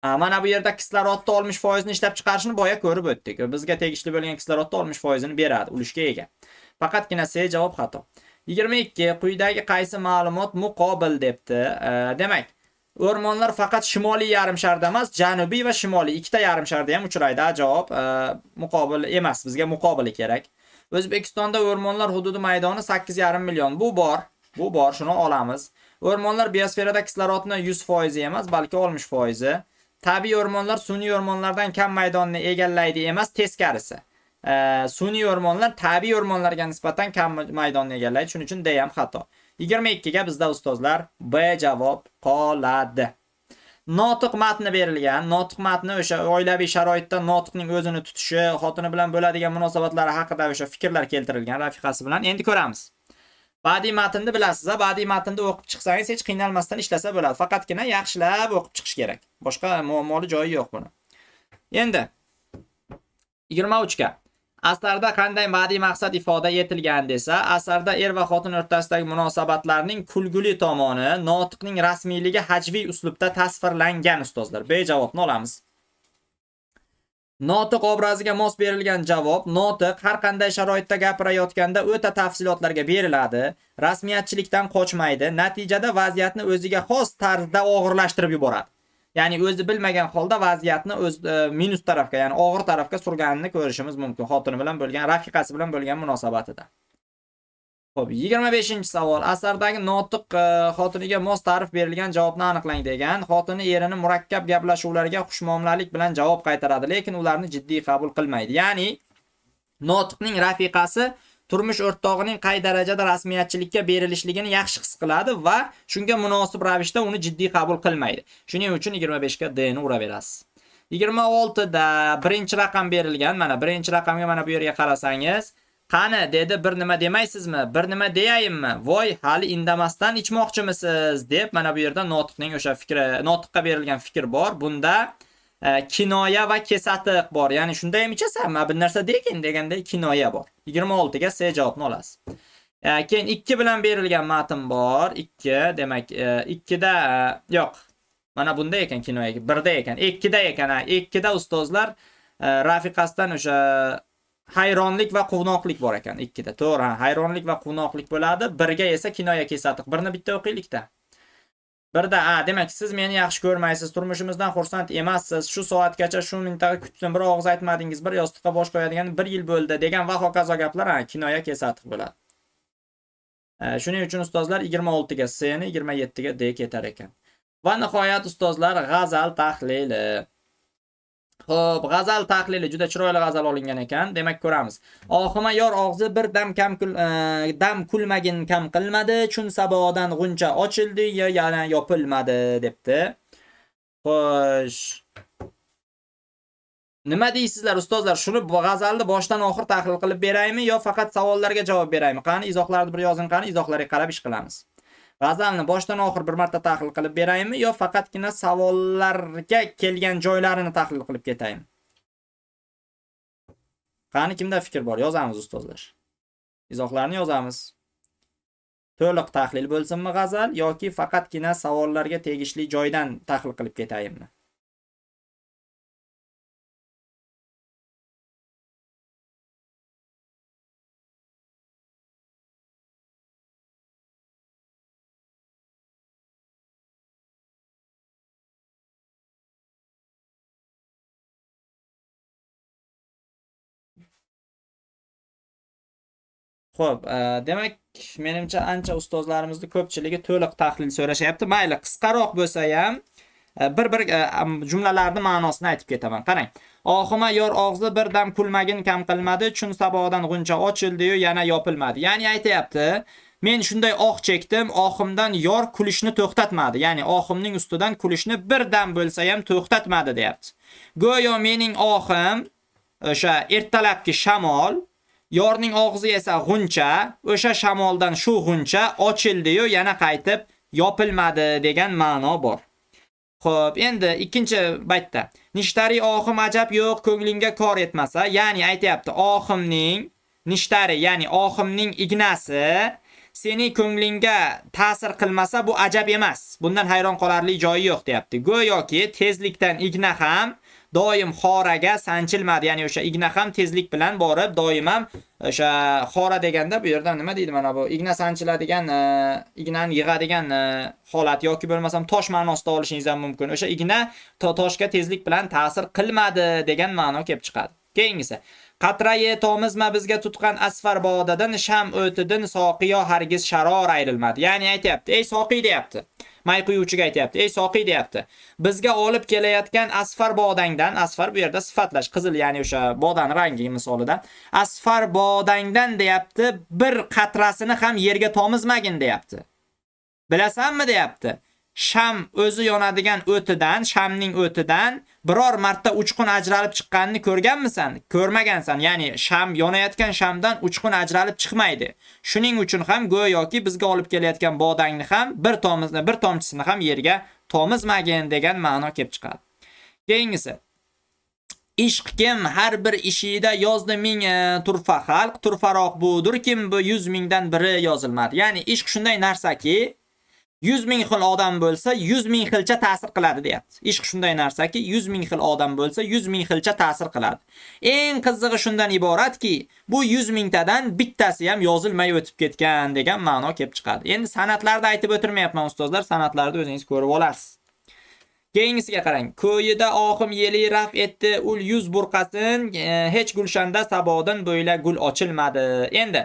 Mana bu yerda kislorodni 60% ni ishlab chiqarishni boya ko'rib o'tdik. Bizga tegishli bo'lgan kislorodni 60% ni beradi, ulushga ega. Faqatgina C javob xato. 22 quyidagi qaysi ma'lumot muqobil debdi. Demak, o'rmonlar faqat shimoliy yarim sharda emas, janubiy va shimoliy ikkita yarim sharda ham uchraydi. Javob muqobil emas, bizga muqobili kerak. O'zbekistonda o'rmonlar hududi maydoni 8,5 million. Bu bor. Bu bor, shuni olamiz. O'rmonlar biosferada kislorodni 100% emas, balki 60%. Tabiiy o'rmonlar sun'iy o'rmonlardan kam maydonni egallaydi emas, teskarisi. Sun'iy o'rmonlar tabiiy o'rmonlarga nisbatan kam maydonni egallaydi, shuning uchun D ham xato. 22 ga bizda ustozlar B javob qoladi. Notiq matni berilgan. Notiq matni o'sha oilaviy sharoitda notiqning o'zini tutishi, xotini bilan bo'ladigan munosabatlari haqida o'sha fikrlar keltirilgan rafiqasi bilan. Endi ko'ramiz. Badiiy matnni bilasiz, badiiy matnni o'qib chiqsangiz hech qiynalmasdan ishlasa bo'ladi. Faqatgina yaxshilab o'qib chiqish kerak. Boshqa muammoli joyi yo'q buni. Endi 23 ga. Asarda qanday badiiy maqsad ifoda etilgan desa, asarda er va xotin o'rtasidagi munosabatlarning kulguli tomoni notiqning rasmiyligi hajviy uslubda tasvirlangan ustozlar. B javobni olamiz. Notiq obraziga mos berilgan javob. Notiq har qanday sharoitda gapirayotganda o'ta tafsilotlarga beriladi, rasmiyatchilikdan qochmaydi, natijada vaziyatni o'ziga xos tarzda og'irlashtirib yuboradi. Ya'ni o'zi bilmagan holda vaziyatni o'z minus tarafga, ya'ni og'ir tarafga surganini ko'rishimiz mumkin. Xotini bilan bo'lgan, rafiqasi bilan bo'lgan munosabatida. Xo'p, 25-savol. Asardagi notiq xotiniga mos ta'rif berilgan javobni aniqlang degan. Xotini erini murakkab gaplashuvlarga xushmuomalalik bilan javob qaytaradi, lekin ularni jiddiy qabul qilmaydi. Ya'ni notiqning rafiqasi turmush o'rtog'ining qay darajada rasmiyatchilikka berilishligini yaxshi his qiladi va shunga munosib ravishda uni jiddiy qabul qilmaydi. Shuning uchun 25 ga D ni uraverasiz. 26 da birinchi raqam berilgan. Mana birinchi raqamga mana bu yerga qarasangiz, qani dedi, bir nima demaysizmi? Bir nima deyayimmi? Voy, hali indamasdan ichmoqchimisiz deb mana bu yerda notiqning o'sha fikri, notiqqa berilgan fikr bor. Bunda kinoya va kesatiq bor. Ya'ni shunday ham ichasanmi? Bir narsa deganda kinoya bor. 26 ga C javobni olasiz. Keyin 2 bilan berilgan matn bor. 2, demak 2 da yo'q. Mana bunda ekan kinoya, 1 da ekan, 2 da ekan. 2 da ustozlar rafiqasidan o'sha hayronlik va quvnoqlik bor ekan 2 da. To'g'ri, hayronlik va quvnoqlik bo'ladi. 1 ga esa kinoya kesatiq. 1 ni bitta o'qiylikda. 1 da demak siz meni yaxshi ko'rmaysiz, turmushimizdan xursand emassiz, shu soatgacha shu mintaga kutdim, bir og'iz aytmadingiz, bir yostiqqa bosh qo'yadigan 1 yil bo'ldi degan va hokazo gaplar kinoya kesatiq bo'ladi. Shuning uchun ustozlar 26 ga C ni, 27 ga D ketar ekan. Va nihoyat ustozlar g'azal tahlili. Xo'p, g'azal tahlili juda chiroyli g'azal olingan ekan. Demak ko'ramiz. Oxima yor og'zi bir dam kulmagin kam qilmadi, chun sabodan g'uncha ochildi, yana yopilmadi debdi. Xo'sh. Nima deysizlar ustozlar? Shuni g'azalni boshdan oxir tahlil qilib beraymi yo faqat savollarga javob beraymi? Qani izohlarni bir yozing, qani izohlarga qarab ish qilamiz. G'azalni boshdan oxir bir marta tahlil qilib beraymi yo faqatgina savollarga kelgan joylarini tahlil qilib ketaymi? Qani kimda fikr bor? Yozamiz ustozlar. Izohlarni yozamiz. To'liq tahlil bo'lsinmi g'azal yoki faqatgina savollarga tegishli joydan tahlil qilib ketaymi? Xo'p, demak, menimcha ancha ustozlarimizni ko'pchiligi to'liq tahlil so'rashyapti. Mayli, qisqaroq bo'lsa ham bir jumlalarning ma'nosini aytib ketaman. Qarang. Oxima yor og'zi bir dam kulmagin kam qilmadi, chun sabodan g'uncha ochildi-yu yana yopilmadi. Ya'ni aytayapti, men shunday oq chekdim, oximdan yor kulishni to'xtatmadi. Ya'ni oximning ustidan kulishni bir dam bo'lsa ham to'xtatmadi, deyapti. Go'yo mening oxim o'sha ertalabki shamol, yorning og'zi esa g'uncha, o'sha shamoldan shu g'uncha ochildi-yu yana qaytib yopilmadi degan ma'no bor. Xo'p, endi ikkinchi baytda nishtari oxim ajab yo'q, ko'nglingga kor etmasa, ya'ni aytayapti, oximning nishtari, ya'ni oximning ignasi seni ko'nglingga ta'sir qilmasa bu ajab emas. Bundan hayron qolarli joyi yo'q, deyapti. Go'yoki tezlikdan igna ham doim xoraga sanchilmadi. Ya'ni o'sha igna ham tezlik bilan borib, doim ham o'sha xora deganda bu yerda nima deydi? Mana bu igna sanchiladigan, ignani yig'adigan holat yoki bo'lmasam tosh ma'nosida olishingiz ham mumkin. O'sha igna toshga tezlik bilan ta'sir qilmadi degan ma'no kelib chiqadi. Keyingisi. Qatraye tomizma bizga tutgan asfar bodadan sham o'tidin soqiyo hargiz sharor ayrilmadi. Ya'ni aytayapti, ey soqiy deyapti. May quyuvchiga aytayapti, ey soqiy deyapti. Bizga olib kelayotgan asfar bodangdan, asfar bu yerda sifatlash, qizil ya'ni o'sha bodaning rangi misolida. Asfar bodangdan deyapti, bir qatrasini ham yerga tomizmagin deyapti. Bilasanmi deyapti. Sham o'zi yonadigan o'tidan, shamning o'tidan biror marta uchqun ajralib chiqqanini ko'rganmisan? Ko'rmagansan. Ya'ni sham yonayotgan shamdan uchqun ajralib chiqmaydi. Shuning uchun ham go'yoki bizga olib kelayotgan bodangni ham bir tomchisini ham yerga tomizmagin degan ma'no kelib chiqadi. Keyingisi. Ishq kim har bir ishida yozdi ming turfa xalq, turfaroq budur kim bu 100 mingdan biri yozilmadi. Ya'ni ishq shunday narsaki 100 ming xil odam bo'lsa 100 ming xilcha ta'sir qiladi deyapti. Ishq shunday narsaki 100 ming xil odam bo'lsa 100 ming xilcha ta'sir qiladi. Eng qizig'i shundan iboratki, bu 100 mingtadan bittasi ham yozilmay o'tib ketgan degan ma'no kelib chiqadi. Endi sanatlarda aytib o'tirmayapman ustozlar, sanatlarda o'zingiz ko'rib olasiz. Keyingisiga qarang. Ko'yida oxim yeli raf etdi, ul 100 burqasin, hech gulshanda sabodan bo'yla gul ochilmadi. Endi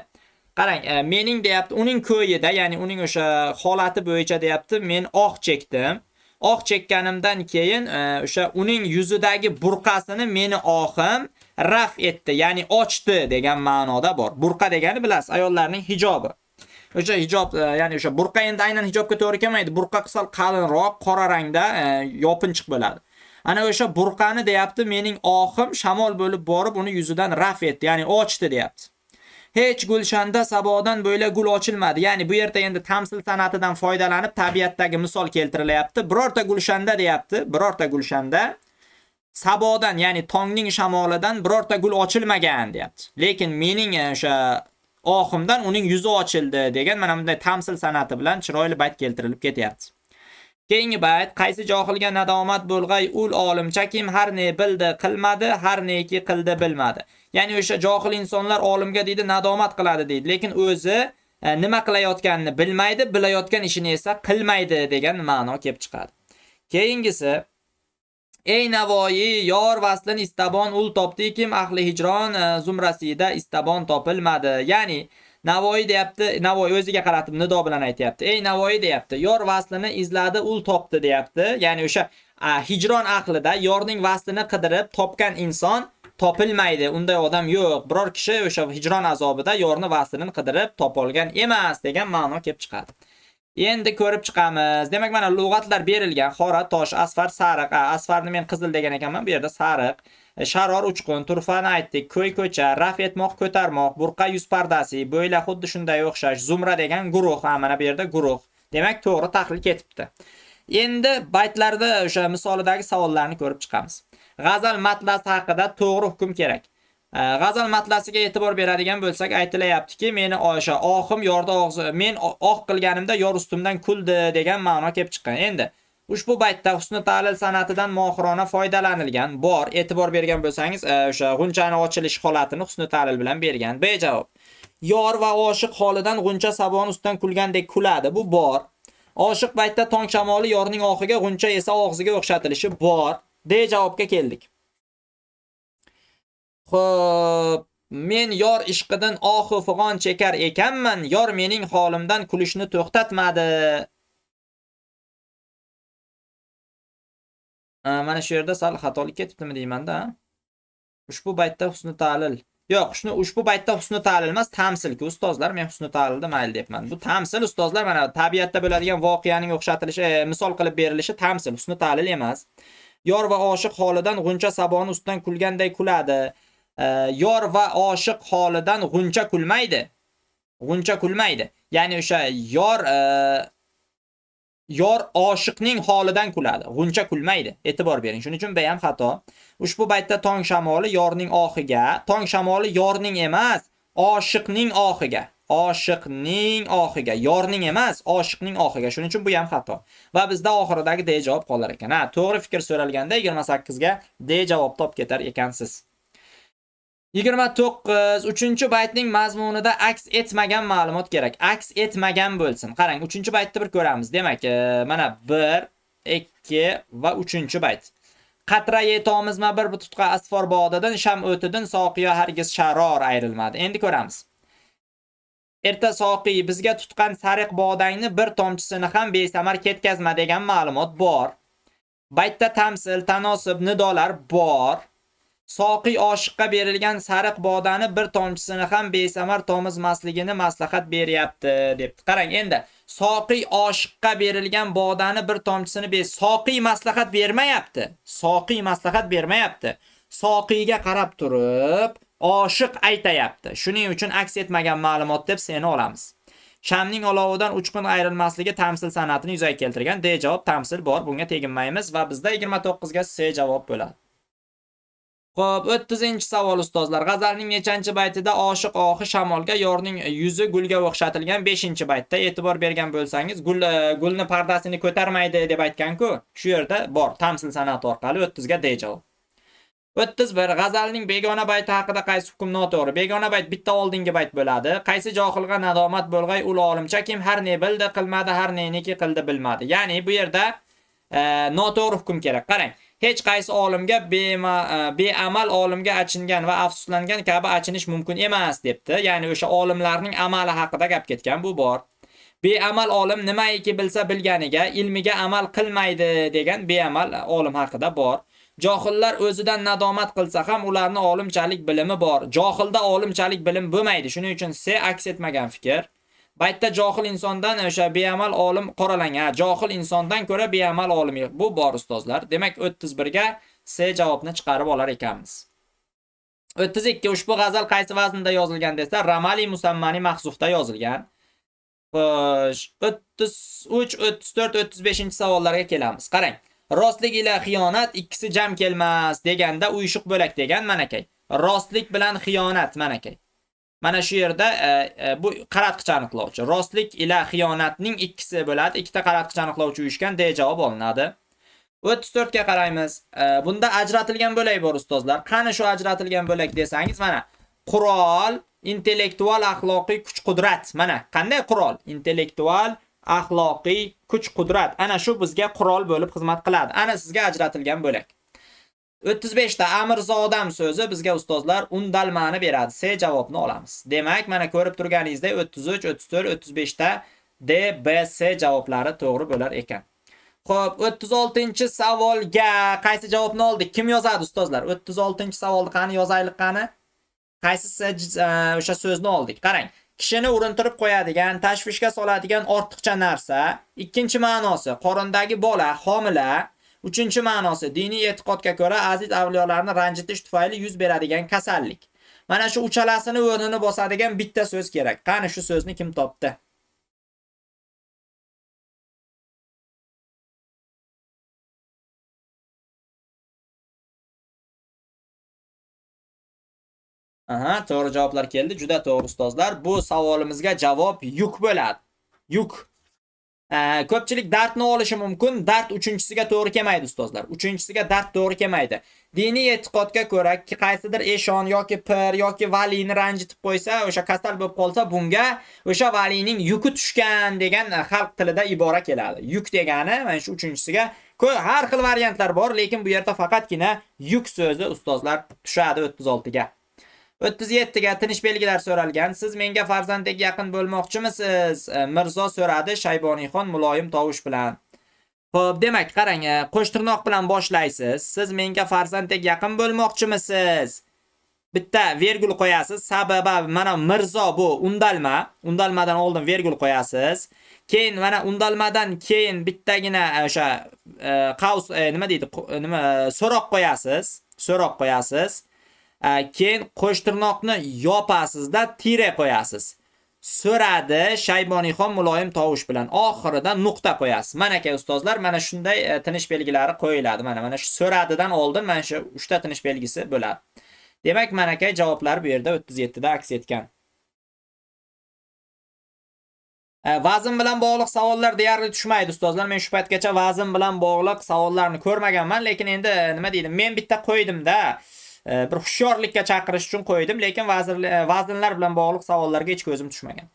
qarang, mening deyapti, uning ko'yida, ya'ni uning o'sha holati bo'yicha deyapti, men oq chekdim. Oq chekkanimdan keyin o'sha uning yuzidagi burqasini meni oxim raf etdi, ya'ni ochdi degan ma'noda bor. Burqa degani bilasiz, ayollarning hijobi. O'sha hijob, ya'ni o'sha burqa endi aynan hijobga to'g'ri kelmaydi. Burqa qisal qalinroq, qora rangda yopinchiq bo'ladi. Ana o'sha burqani deyapti, mening oxim shamol bo'lib borib uni yuzidan raf etdi, ya'ni ochdi deyapti. Hech gulshanda sabodan bo'yla gul ochilmadi. Ya'ni bu yerda endi tamsil san'atidan foydalanib tabiatdagi misol keltirilyapti. Birorta gulshanda deyapti, birorta gulshanda sabodan, ya'ni tongning shamolidan birorta gul ochilmagan deyapti. Lekin mening o'sha oximdan uning yuzi ochildi degan mana bunday tamsil san'ati bilan chiroyli bayt keltirilib ketyapti. Keyingi bayt, qaysi johilga nadomat bo'lg'ay ul olimcha kim har ne bildi qilmadi, har neki qildi bilmadi. Ya'ni o'sha johil insonlar olimga deydi nadomat qiladi deydi, lekin o'zi nima qilayotganini bilmaydi, bilayotgan ishini esa qilmaydi degan ma'no kelib chiqadi. Keyingisi, ey Navoiy yor vaslin istabon ul topdi kim ahli hijron zumrasida istabon topilmadi. Ya'ni Navoiy deyapti, Navoiy o'ziga qaratib nido bilan aytayapti. Ey Navoiy deyapti, yor vaslini izladi, ul topdi deyapti. Ya'ni o'sha hijron ahlida yorning vaslini qidirib topgan inson topilmaydi. Unday odam yo'q. Biror kishi o'sha hijron azobida yorni vaslini qidirib topolgan emas degan ma'no kelib chiqadi. Endi ko'rib chiqamiz. Demak, mana lug'atlar berilgan. Qora, tosh, asfar, sariq. Asfarni men qizil degan ekanman, bu yerda sariq. Sharor uchqun, turfani aytdik, ko'y ko'cha, raf etmoq, ko'tarmoq, burqa yuz pardasi, bo'yla xuddi shunday o'xshash, zumra degan guruh, mana bu yerda guruh. Demak, to'g'ri tahlil ketibdi. Endi baytlarda o'sha misolidagi savollarni ko'rib chiqamiz. G'azal matlasi haqida to'g'ri hukm kerak. G'azal matlasiga e'tibor beradigan bo'lsak, aytilayaptiki, meni o'sha oxim yorda og'zi, men oq qilganimda yor ustimdan kuldi degan ma'no kelib chiqqan. Endi ushbu baytda husni ta'lil san'atidan mohirona foydalanilgan. Bor, e'tibor bergan bo'lsangiz, o'sha g'unchani ochilish holatini husni ta'lil bilan bergan. Bejavob. Yor va oshiq holidan g'uncha sabon ustidan kulgandek kuladi. Bu bor. Oshiq baytda tong shamoli yorning oxiga, g'uncha esa og'ziga o'xshatilishi bor. Javobga keldik. Xo'p, men yor ishqidan oxu fig'on chekar ekanman, yor mening holimdan kulishni to'xtatmadi. Mana shu yerda sal xatolik ketibdimi deymanda. Ushbu baytda husni ta'lil. Yo'q, ushbu baytda husni ta'lil emas, tamsilki ustozlar, men husni ta'lilda mayl debman. Bu tamsil ustozlar, mana tabiatda bo'ladigan voqeaning o'xshatilishi, misol qilib berilishi tamsil, husni ta'lil emas. Yor va oshiq holidan g'uncha saboni ustidan kulganday kuladi. Yor va oshiq holidan g'uncha kulmaydi. G'uncha kulmaydi. Ya'ni o'sha yor oshiqning holidan kuladi. G'uncha kulmaydi. E'tibor bering. Shuning uchun bu ham xato. Ushbu baytda tong shamoli yorning oxiga, tong shamoli yorning emas, oshiqning oxiga. Oshiqning oxiga, yorning emas, oshiqning oxiga. Shuning uchun bu ham xato. Va bizda oxiridagi D javob qolar ekan. To'g'ri fikr so'ralganda 28 ga D javob top ketar ekansiz. 29. 3-baytning mazmunida aks etmagan ma'lumot kerak. Aks etmagan bo'lsin. Qarang, 3-baytda bir ko'ramiz. Demak, mana 1, 2 va 3-bayt. Qatra yetomizmi bir tutqa asfor bog'dadan sham o'tidan soqiyo hargiz sharor ayrilmadi. Endi ko'ramiz. Erta soqiy bizga tutgan sariq bog'dangni bir tomchisini ham besamar ketkazma degan ma'lumot bor. Baytda tamsil, tanosib, nidolar bor. Soqiy oshiqqa berilgan sariq bodani bir tomchisini ham besamar tomizmasligini maslahat beryapti debdi. Qarang, endi soqiy oshiqqa berilgan bodani bir tomchisini soqiy maslahat bermayapti. Soqiy maslahat bermayapti. Soqiyga qarab turib oshiq aytayapti. Shuning uchun aks etmagan ma'lumot deb seni olamiz. Shamning olovidan uchqun ayrilmasligi tamsil san'atini yuzaga keltirgan. D javob tamsil bor. Bunga teginmaymiz va bizda 29 ga C javob bo'ladi. Xo'p, 30-savol ustozlar. G'azalning nechanchi baytida oshiq ohi shamolga, yorning yuzi gulga o'xshatilgan 5-baytda e'tibor bergan bo'lsangiz, gulni pardasini ko'tarmaydi deb aytgan-ku. Shu yerda bor. Tamsil san'ati orqali 30 ga D javob. 31. G'azalning begona bayti haqida qaysi hukm noto'g'ri? Begona bayt bitta oldingi bayt bo'ladi. Qaysi johilga nadomat bo'lg'ay ul olimcha kim har ne bildi qilmadi, har neki qildi bilmadi. Ya'ni bu yerda noto'g'ri hukm kerak. Qarang. Hech qaysi olimga beamal olimga achingan va afsuslangan kabi achinish mumkin emas debdi. Ya'ni o'sha olimlarning amali haqida gap ketgan, bu bor. Beamal olim nimaiki bilsa bilganiga, ilmiga amal qilmaydi degan beamal olim haqida bor. Johillar o'zidan nadomat qilsa ham ularning olimchalik bilimi bor. Johilda olimchalik bilim bo'lmaydi. Shuning uchun C aks etmagan fikr. Baytda johil insondan o'sha beamal olim qoralangan. Johil insondan ko'ra beamal olim yo'q. Bu bor ustozlar. Demak 31 ga C javobni chiqarib olar ekanmiz. 32. Ushbu g'azal qaysi vaznda yozilgan desa, Ramali Musammani mahzufda yozilgan. Xo'sh, 33, 34, 35-savollarga kelamiz. Qarang. Rostlik ila xiyonat ikkisi jam kelmas deganda uyushuq bo'lak degan manakay. Rostlik bilan xiyonat manakay. Mana shu yerda bu qaratqich aniqlovchi. Rostlik ila xiyonatning ikkisi bo'ladi. Ikkita qaratqich aniqlovchi uyushgan D javob olinadi. 34 ga qaraymiz. Bunda ajratilgan bo'lak bor ustozlar. Qani shu ajratilgan bo'lak desangiz, mana qurol, intellektual, axloqiy kuch-qudrat. Mana qanday qurol? Intellektual, axloqiy kuch-qudrat. Ana shu bizga qurol bo'lib xizmat qiladi. Ana sizga ajratilgan bo'lak. 35 ta Amirzodam so'zi bizga ustozlar undalmani beradi. C javobni olamiz. Demak, mana ko'rib turganingizdek 33, 34, 35 ta D, B, C javoblari to'g'ri bo'lar ekan. Xo'p, 36-savolga qaysi javobni oldik? Kim yozadi ustozlar? 36-savolni qani yozaylik qani? Qaysi o'sha so'zni oldik? Qarang. Kishini urintirib qo'yadigan, tashvishga soladigan ortiqcha narsa. Ikkinchi ma'nosi qorindagi bola, homila. Uchinchi ma'nosi diniy e'tiqodga ko'ra aziz avliyolarni ranjitish tufayli yuz beradigan kasallik. Mana shu uchalasini o'rnini bosadigan bitta so'z kerak. Qani shu so'zni kim topdi? Aha, to'g'ri javoblar keldi. Juda to'g'ri ustozlar. Bu savolimizga javob yuk bo'ladi. Yuk. Ko'pchilik dardni olishi mumkin. Dard uchinchisiga to'g'ri kelmaydi ustozlar. Uchinchisiga dard to'g'ri kelmaydi. Diniy e'tiqodga ko'ra qaysidir eshon yoki pir yoki valini ranjitib qo'ysa, o'sha kasal bo'lib qolsa, bunga o'sha valining yuki tushgan degan xalq tilida ibora keladi. Yuk degani mana shu uchinchisiga har xil variantlar bor, lekin bu yerda faqatgina yuk so'zi ustozlar tushadi 36 ga. 37 ga tinish belgilar so'ralgan. Siz menga farzandga yaqin bo'lmoqchimisiz? Mirzo so'radi Shayboniyxon muloyim tovush bilan. Xo'p, demak, qarang, qo'shtirnoq bilan boshlaysiz. Siz menga farzandga yaqin bo'lmoqchimisiz? Bitta vergul qo'yasiz. Sababi mana Mirzo bu undalma. Undalmadan oldin vergul qo'yasiz. Keyin mana undalmadan keyin bittagina o'sha qaus nima deydi? So'roq qo'yasiz. So'roq qo'yasiz. Keyin qo'shtirnoqni yopasizda tire qo'yasiz. So'radi Shayboniyxon muloyim tovush bilan. Oxirida nuqta qo'yasiz. Mana aka ustozlar, mana shunday tinish belgilari qo'yiladi. Mana shu so'radidan oldin mana shu 3 ta tinish belgisi bo'ladi. Demak, mana aka javoblar bu yerda 37 da aks etgan. Vazn bilan bog'liq savollar deyarli tushmaydi ustozlar. Men shu paytgacha vazn bilan bog'liq savollarni ko'rmaganman, lekin endi nima deydi? Men bitta qo'ydim-da. Bir hushyorlikka chaqirish uchun qo'ydim, lekin vaznlar bilan bog'liq savollarga hech ko'zim tushmagan.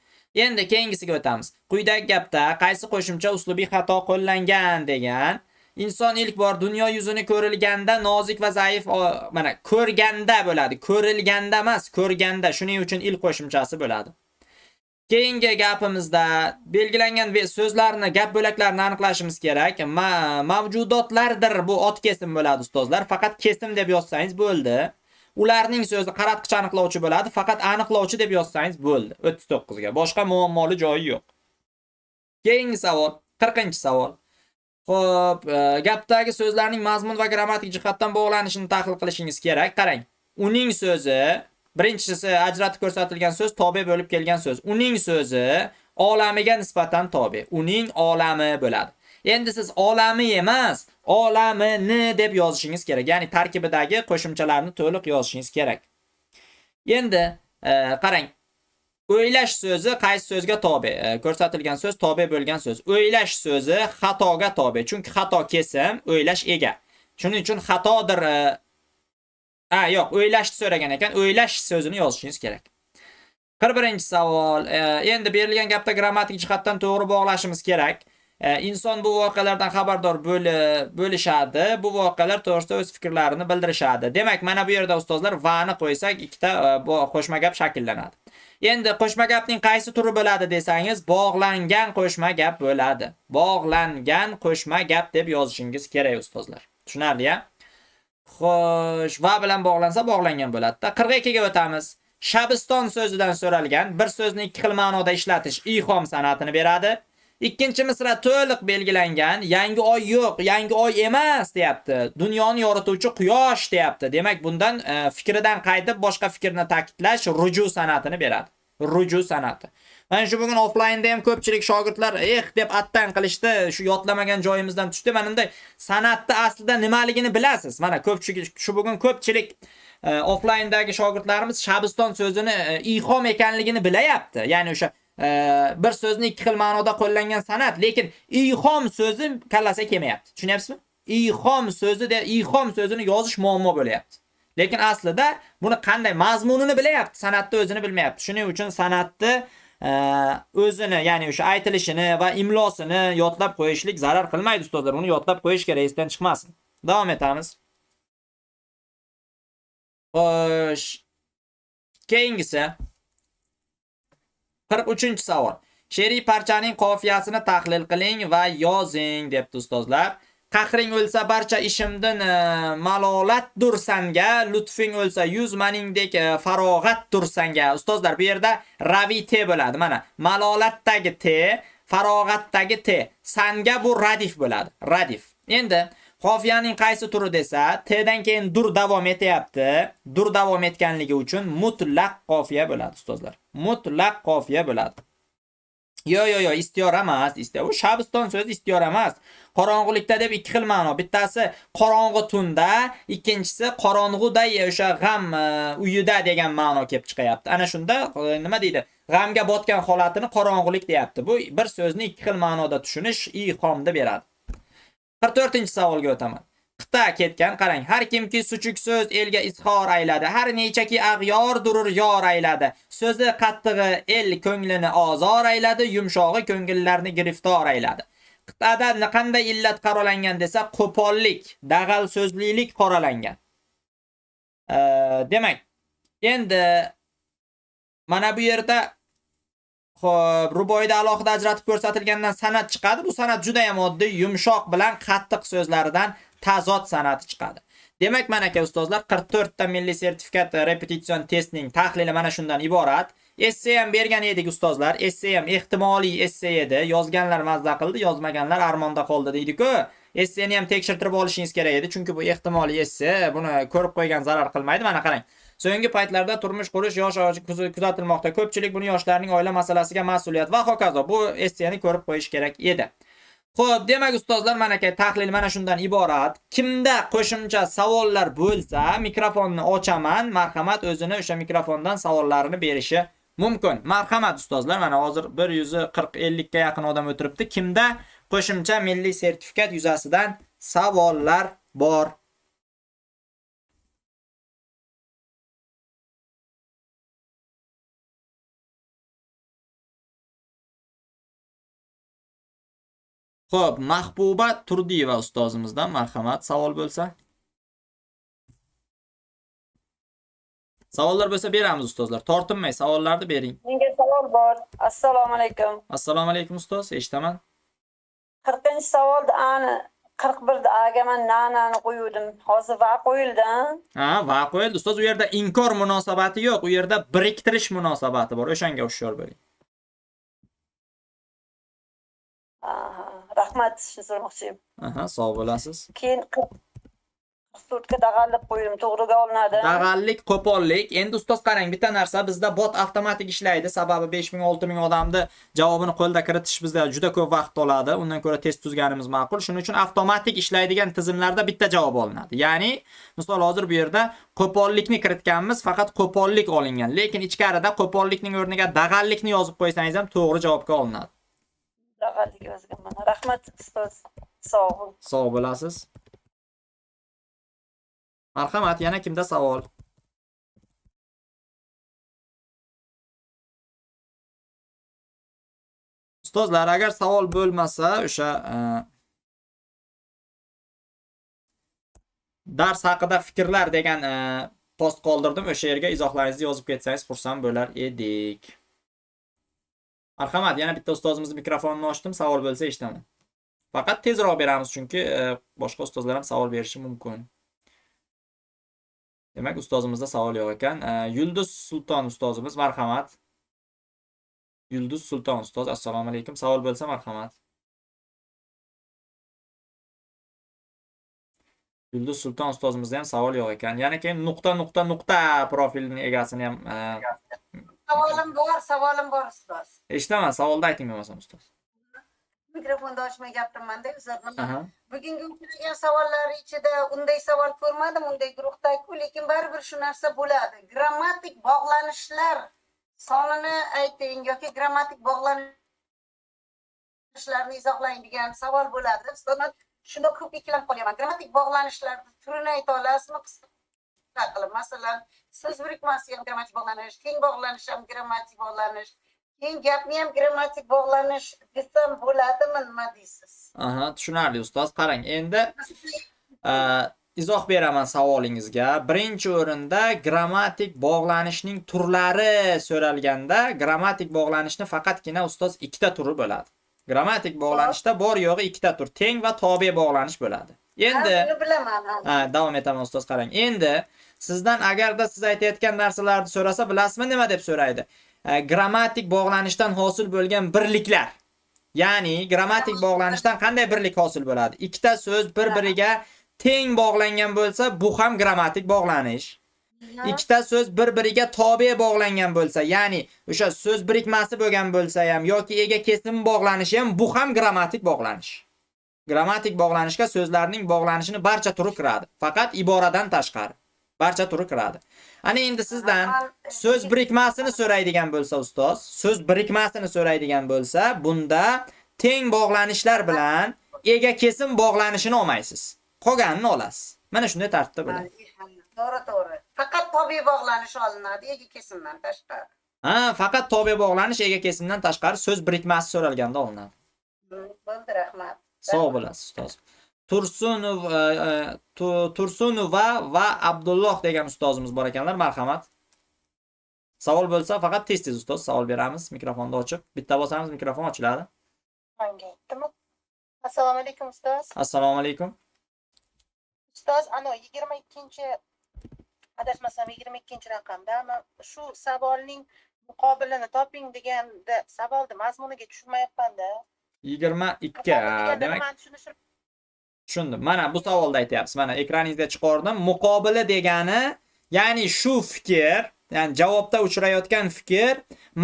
Endi keyingisiga o'tamiz. Quyidagi gapda qaysi qo'shimcha uslubiy xato qo'llangan degan. inson ilk bor dunyo yuzini ko'rilganda nozik va zaif mana ko'rganda bo'ladi. Ko'rilganda emas, ko'rganda. Shuning uchun ilk qo'shimchasi bo'ladi. Keyingi gapimizda belgilangan so'zlarni, gap bo'laklarini aniqlashimiz kerak. Mavjudotlardir bu ot kesim bo'ladi ustozlar. Faqat kesim deb yozsangiz bo'ldi. Ularning so'zi qaratqich aniqlovchi bo'ladi. Faqat aniqlovchi deb yozsangiz bo'ldi. 39 ga. Boshqa muammoli joyi yo'q. Keyingi savol, 40-savol. Xo'p, gapdagi so'zlarning mazmun va grammatik jihatdan bog'lanishini tahlil qilishingiz kerak. Qarang. Uning so'zi, birinchisi ajratib ko'rsatilgan so'z tobe bo'lib kelgan so'z. Uning so'zi olamiga nisbatan tobe. Uning olami bo'ladi. Endi siz olami emas, olamini deb yozishingiz kerak. Ya'ni tarkibidagi qo'shimchalarni to'liq yozishingiz kerak. Endi qarang. O'ylash so'zi qaysi so'zga tobe? Ko'rsatilgan so'z tobe bo'lgan so'z. O'ylash so'zi xatoga tobe. Chunki xato kesim, o'ylash ega. Shuning uchun xatodir. Yo'q, o'ylashni so'ragan ekan, o'ylash so'zini yozishingiz kerak. 41-savol. Endi berilgan gapda grammatik jihatdan to'g'ri bog'lashimiz kerak. Inson bu voqealardan xabardor bo'lishadi. Bu voqealar to'g'risida o'z fikrlarini bildirishadi. Demak, mana bu yerda ustozlar va'ni qo'ysak, ikkita qo'shma gap shakllanadi. Endi qo'shma gapning qaysi turi bo'ladi desangiz, bog'langan qo'shma gap bo'ladi. Bog'langan qo'shma gap deb yozishingiz kerak ustozlar. Tushunarli-a? Xo'sh, va bilan bog'lansa bog'langan bo'ladi-da. 42 ga o'tamiz. Shabiston so'zidan so'ralgan bir so'zni ikki xil ma'noda ishlatish ifhom san'atini beradi. Ikkinchi misra to'liq belgilangan, yangi oy yo'q, yangi oy emas deyapti. Dunyoni yorituvchi quyosh deyapti. Demak, bundan fikridan qaytib boshqa fikrni ta'kidlash ruju san'atini beradi. Ruju san'ati. Mana shu bugun offlaynda ham ko'pchilik shogirdlar deb attan qilishdi, shu yodlamagan joyimizdan tushdi. Mana bunday san'atni aslida nimaligini bilasiz. Mana ko'pchilik shu bugun ko'pchilik offlayndagi shogirdlarimiz Shabiston so'zini ihom ekanligini bilayapti. Ya'ni o'sha bir so'zni ikki xil ma'noda qo'llangan san'at, lekin ihom so'zi kallasiga kelmayapti. Tushunyapsizmi? Ihom so'zini yozish muammo bo'layapti. Lekin aslida buni qanday mazmunini bilayapti, san'atni o'zini bilmayapti. Shuning uchun san'atni o'zini, ya'ni o'sha aytilishini va imlosini yodlab qo'yishlik zarar qilmaydi ustozlar. Uni yodlab qo'yish kerak, esdan chiqmasin. Davom etamiz. Xo'sh. Keyingisi 43-savol. She'riy parchaning qofiyasini tahlil qiling va yozing debdi ustozlar. Qahring o'lsa barcha ishimdan malolatdur sanga, lutfing o'lsa 100 maningdek farog'atdur sanga. Ustozlar, bu yerda ravi te bo'ladi. Mana malolatdagi te, farog'atdagi te. Sanga bu radif bo'ladi. Radif. Endi qofiyaning qaysi turi desa, t'dan keyin dur davom etyapti. Dur davom etganligi uchun mutlaq qofiya bo'ladi ustozlar. Mutlaq qofiya bo'ladi. Yo, istiyora emas. Bu Shabiston so'zi istiyora emas. Qorong'ulikda deb ikki xil ma'no. Bittasi qorong'u tunda, ikkinchisi qorong'uday o'sha g'am uyida degan ma'no kelib chiqyapti. Ana shunda nima deydi? G'amga botgan holatini qorong'ulik deyapti. Bu bir so'zni ikki xil ma'noda tushunish ihomda beradi. 44-savolga o'taman. Qita ketgan, qarang. Har kimki suchuk so'z elga izhor ayladi. Har nechaki ag'yor durur yor ayladi. So'zi qattig'i el ko'nglini ozor ayladi, yumshog'i ko'ngillarni giriftor ayladi. Qitada qanday illat qoralangan desa, qo'pollik, dag'al so'zlilik qoralangan. Demak, endi mana bu yerda xo'p, ruboiyda alohida ajratib ko'rsatilgandan san'at chiqadi. Bu san'at juda ham oddiy, yumshoq bilan qattiq so'zlaridan tazod san'ati chiqadi. Demak, mana aka ustozlar, 44 ta milliy sertifikat repetitsion testning tahlili mana shundan iborat. Essay ham bergan edik ustozlar. Essay ham ehtimoliy essay edi. Yozganlar mazza qildi, yozmaganlar armonda qoldi deydi-ku. Essayni ham tekshirtirib olishingiz kerak edi, chunki bu ehtimoliy essay. Buni ko'rib qo'ygan zarar qilmaydi. Mana qarang. So'nggi paytlarda turmush qurish yosh kuzatilmoqda. Ko'pchilik buni yoshlarning oila masalasiga mas'uliyat va hokazo. Bu essayni ko'rib qo'yish kerak edi. Xo'p, demak ustozlar, mana aka tahlil mana shundan iborat. Kimda qo'shimcha savollar bo'lsa, mikrofonni ochaman. Marhamat, o'zini o'sha mikrofondan savollarini berishi mumkin. Marhamat ustozlar, mana hozir 140-50 ga yaqin odam o'tiribdi. Kimda qo'shimcha milliy sertifikat yuzasidan savollar bor? Xo'p, Mahbuba Turdiyeva ustozimizdan marhamat, savol bo'lsa. Savollar bo'lsa beramiz ustozlar. Tortinmay savollarni bering. Menga savol bor. Assalomu alaykum. Assalomu alaykum ustoz, eshitaman. 40-savolda ani 41da aga men nanani qo'yuvdim. Hozir va qo'yildi. Ha, va qo'yildi ustoz. U yerda inkor munosabati yo'q, u yerda biriktirish munosabati bor. O'shanga hushyor bo'ling. Aha, rahmat, shuni so'ramoqchiyim. Aha, sog' bo'lasiz. Keyin 44ga dag'allab qo'ydim, to'g'riga olinadi. Dag'allik, qo'pollik. Endi ustoz qarang, bitta narsa, bizda bot avtomatik ishlaydi. Sababi 5000 6000 odamni javobini qo'lda kiritish bizda juda ko'p vaqt oladi. Undan ko'ra test tuzganimiz ma'qul. Shuning uchun avtomatik ishlaydigan tizimlarda bitta javob olinadi. Ya'ni, misol hozir bu yerda qo'pollikni kiritganmiz, faqat qo'pollik olingan. Lekin ichkarida qo'pollikning o'rniga dag'allikni yozib qo'ysangiz ham to'g'ri javobga olinadi. Dag'allik yozganman. Rahmat ustoz. Sog' bo'l. Sog' bo'lasiz. Marhamat, yana kimda savol? Ustozlar, agar savol bo'lmasa, o'sha dars haqida fikrlar degan post qoldirdim. O'sha yerga izohlaringizni yozib ketsangiz xursand bo'lar edik. Marhamat, yana bitta ustozimizning mikrofonini ochdim. Savol bo'lsa eshitaman. Faqat tezroq beramiz, chunki boshqa ustozlar ham savol berishi mumkin. Demak, ustozimizda savol yo'q ekan. Yulduz Sulton ustozimiz, marhamat. Yulduz Sulton ustoz, assalomu alaykum. Savol bo'lsa marhamat. Yulduz Sulton ustozimizda ham savol yo'q ekan. Yana keyin nuqta profilining egasini ham Savolim bor ustoz. eshitaman. Savolni ayting bo'lmasam ustoz. Mikrofonni ochmay gapirmanda ustoz. Aha. Bugungi uchragan savollar ichida unday savol ko'rmadim, unday guruhda-ku, lekin baribir shu narsa bo'ladi. Grammatik bog'lanishlar sonini ayting yoki grammatik bog'lanishlarni izohlang degan savol bo'ladi. Ustoz, men shunda ko'p ikkilanib qolyaman. Grammatik bog'lanishlarning turini ayta olasizmi? Qisqa qilib, masalan, so'z birikmasi ham grammatik bog'lanish, teng bog'lanish ham grammatik bog'lanish, keyin gapni ham grammatik bog'lanish desam bo'ladimi, nima deysiz? Aha, tushunarli ustoz. Qarang, endi izoh beraman savolingizga. Birinchi o'rinda grammatik bog'lanishning turlari so'ralganda, grammatik bog'lanishni faqatgina ustoz ikkita turi bo'ladi. Grammatik bog'lanishda bor yo'g'i ikkita tur, teng va tobe bog'lanish bo'ladi. Endi buni bilaman. davom etaman ustoz, qarang. Endi sizdan agarda siz aytayotgan narsalarni so'rasa, bilasizmi nima deb so'raydi? Grammatik bog'lanishdan hosil bo'lgan birliklar. Ya'ni grammatik bog'lanishdan qanday birlik hosil bo'ladi? Ikkita so'z bir-biriga teng bog'langan bo'lsa, bu ham grammatik bog'lanish. Ikkita so'z bir-biriga tobe bog'langan bo'lsa, ya'ni o'sha so'z birikmasi bo'lgan bo'lsa ham yoki ega kesim bog'lanishi ham, bu ham grammatik bog'lanish. Grammatik bog'lanishga so'zlarning bog'lanishini barcha turi kiradi, faqat iboradan tashqari. Barcha turi kiradi. Ana endi sizdan so'z birikmasini so'raydigan bo'lsa ustoz, so'z birikmasini so'raydigan bo'lsa, bunda teng bog'lanishlar bilan ega kesim bog'lanishini olmaysiz. Qolganini olasiz. Mana shunday tartibda bo'ladi. To'g'ri. Faqat tobiy bog'lanish olinadi, ega kesimdan tashqari. Ha, faqat tobe bog'lanish ega kesimdan tashqari so'z birikmasi so'ralganda olinadi. Bo'ldi, rahmat. Sog' bo'lasiz ustoz. Tursunova va Abdulloh degan ustozimiz bor ekanlar, marhamat. Savol bo'lsa faqat tez ustoz savol beramiz, mikrofonni ochib. Bitta bosamiz mikrofon ochiladi. Menga aytdimi? Assalomu alaykum ustoz. Assalomu alaykum. Ustoz, ana 22-chi adashmasam 22-chi raqamda shu savolning muqobilini toping deganda savolni mazmuniga tushunmayapman-da. 22. Demak, tushundim. Mana bu savolda aytyapsiz. Mana ekraningizga chiqardim. Muqobili degani, ya'ni shu fikr, ya'ni javobda uchrayotgan fikr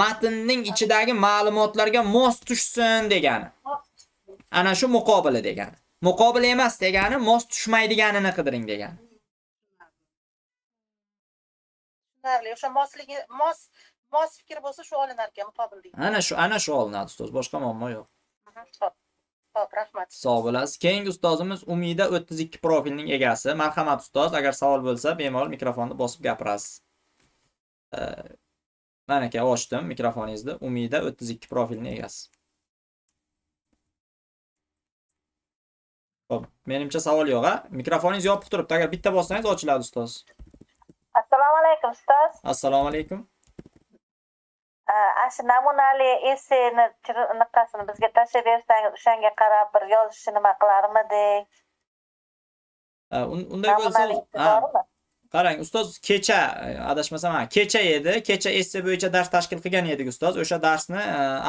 matnning ichidagi ma'lumotlarga mos tushsin degani. Ana shu muqobili degani. Muqobil emas degani mos tushmaydiganini qidiring degani. Tushunarli. O'sha mosligi, mos fikr bo'lsa shu olinar ekan muqobil degan. Ana shu olinadi ustoz. Boshqa muammo yo'q. Xo'p, rahmat. Sog' bo'lasiz. Keyingi ustozimiz Umida 32 profilning egasi. Marhamat ustoz, agar savol bo'lsa, bemalol mikrofonni bosib gapirasiz. Mana aka ochdim mikrofoningizni. Umida 32 profilning egasi. Xo'p, menimcha savol yo'q, ha? Mikrofoningiz yopiq turibdi. Agar bitta bossangiz ochiladi ustoz. Assalomu alaykum ustoz. Assalomu alaykum. Shu namunali esseni niqasini bizga tashlab bersangiz, o'shanga qarab bir yozishni nima qilarmidik? Unday bo'lsa, Namunali esse bormi? qarang, ustoz kecha adashmasam, kecha edi. Kecha esse bo'yicha dars tashkil qilgan edik ustoz. O'sha darsni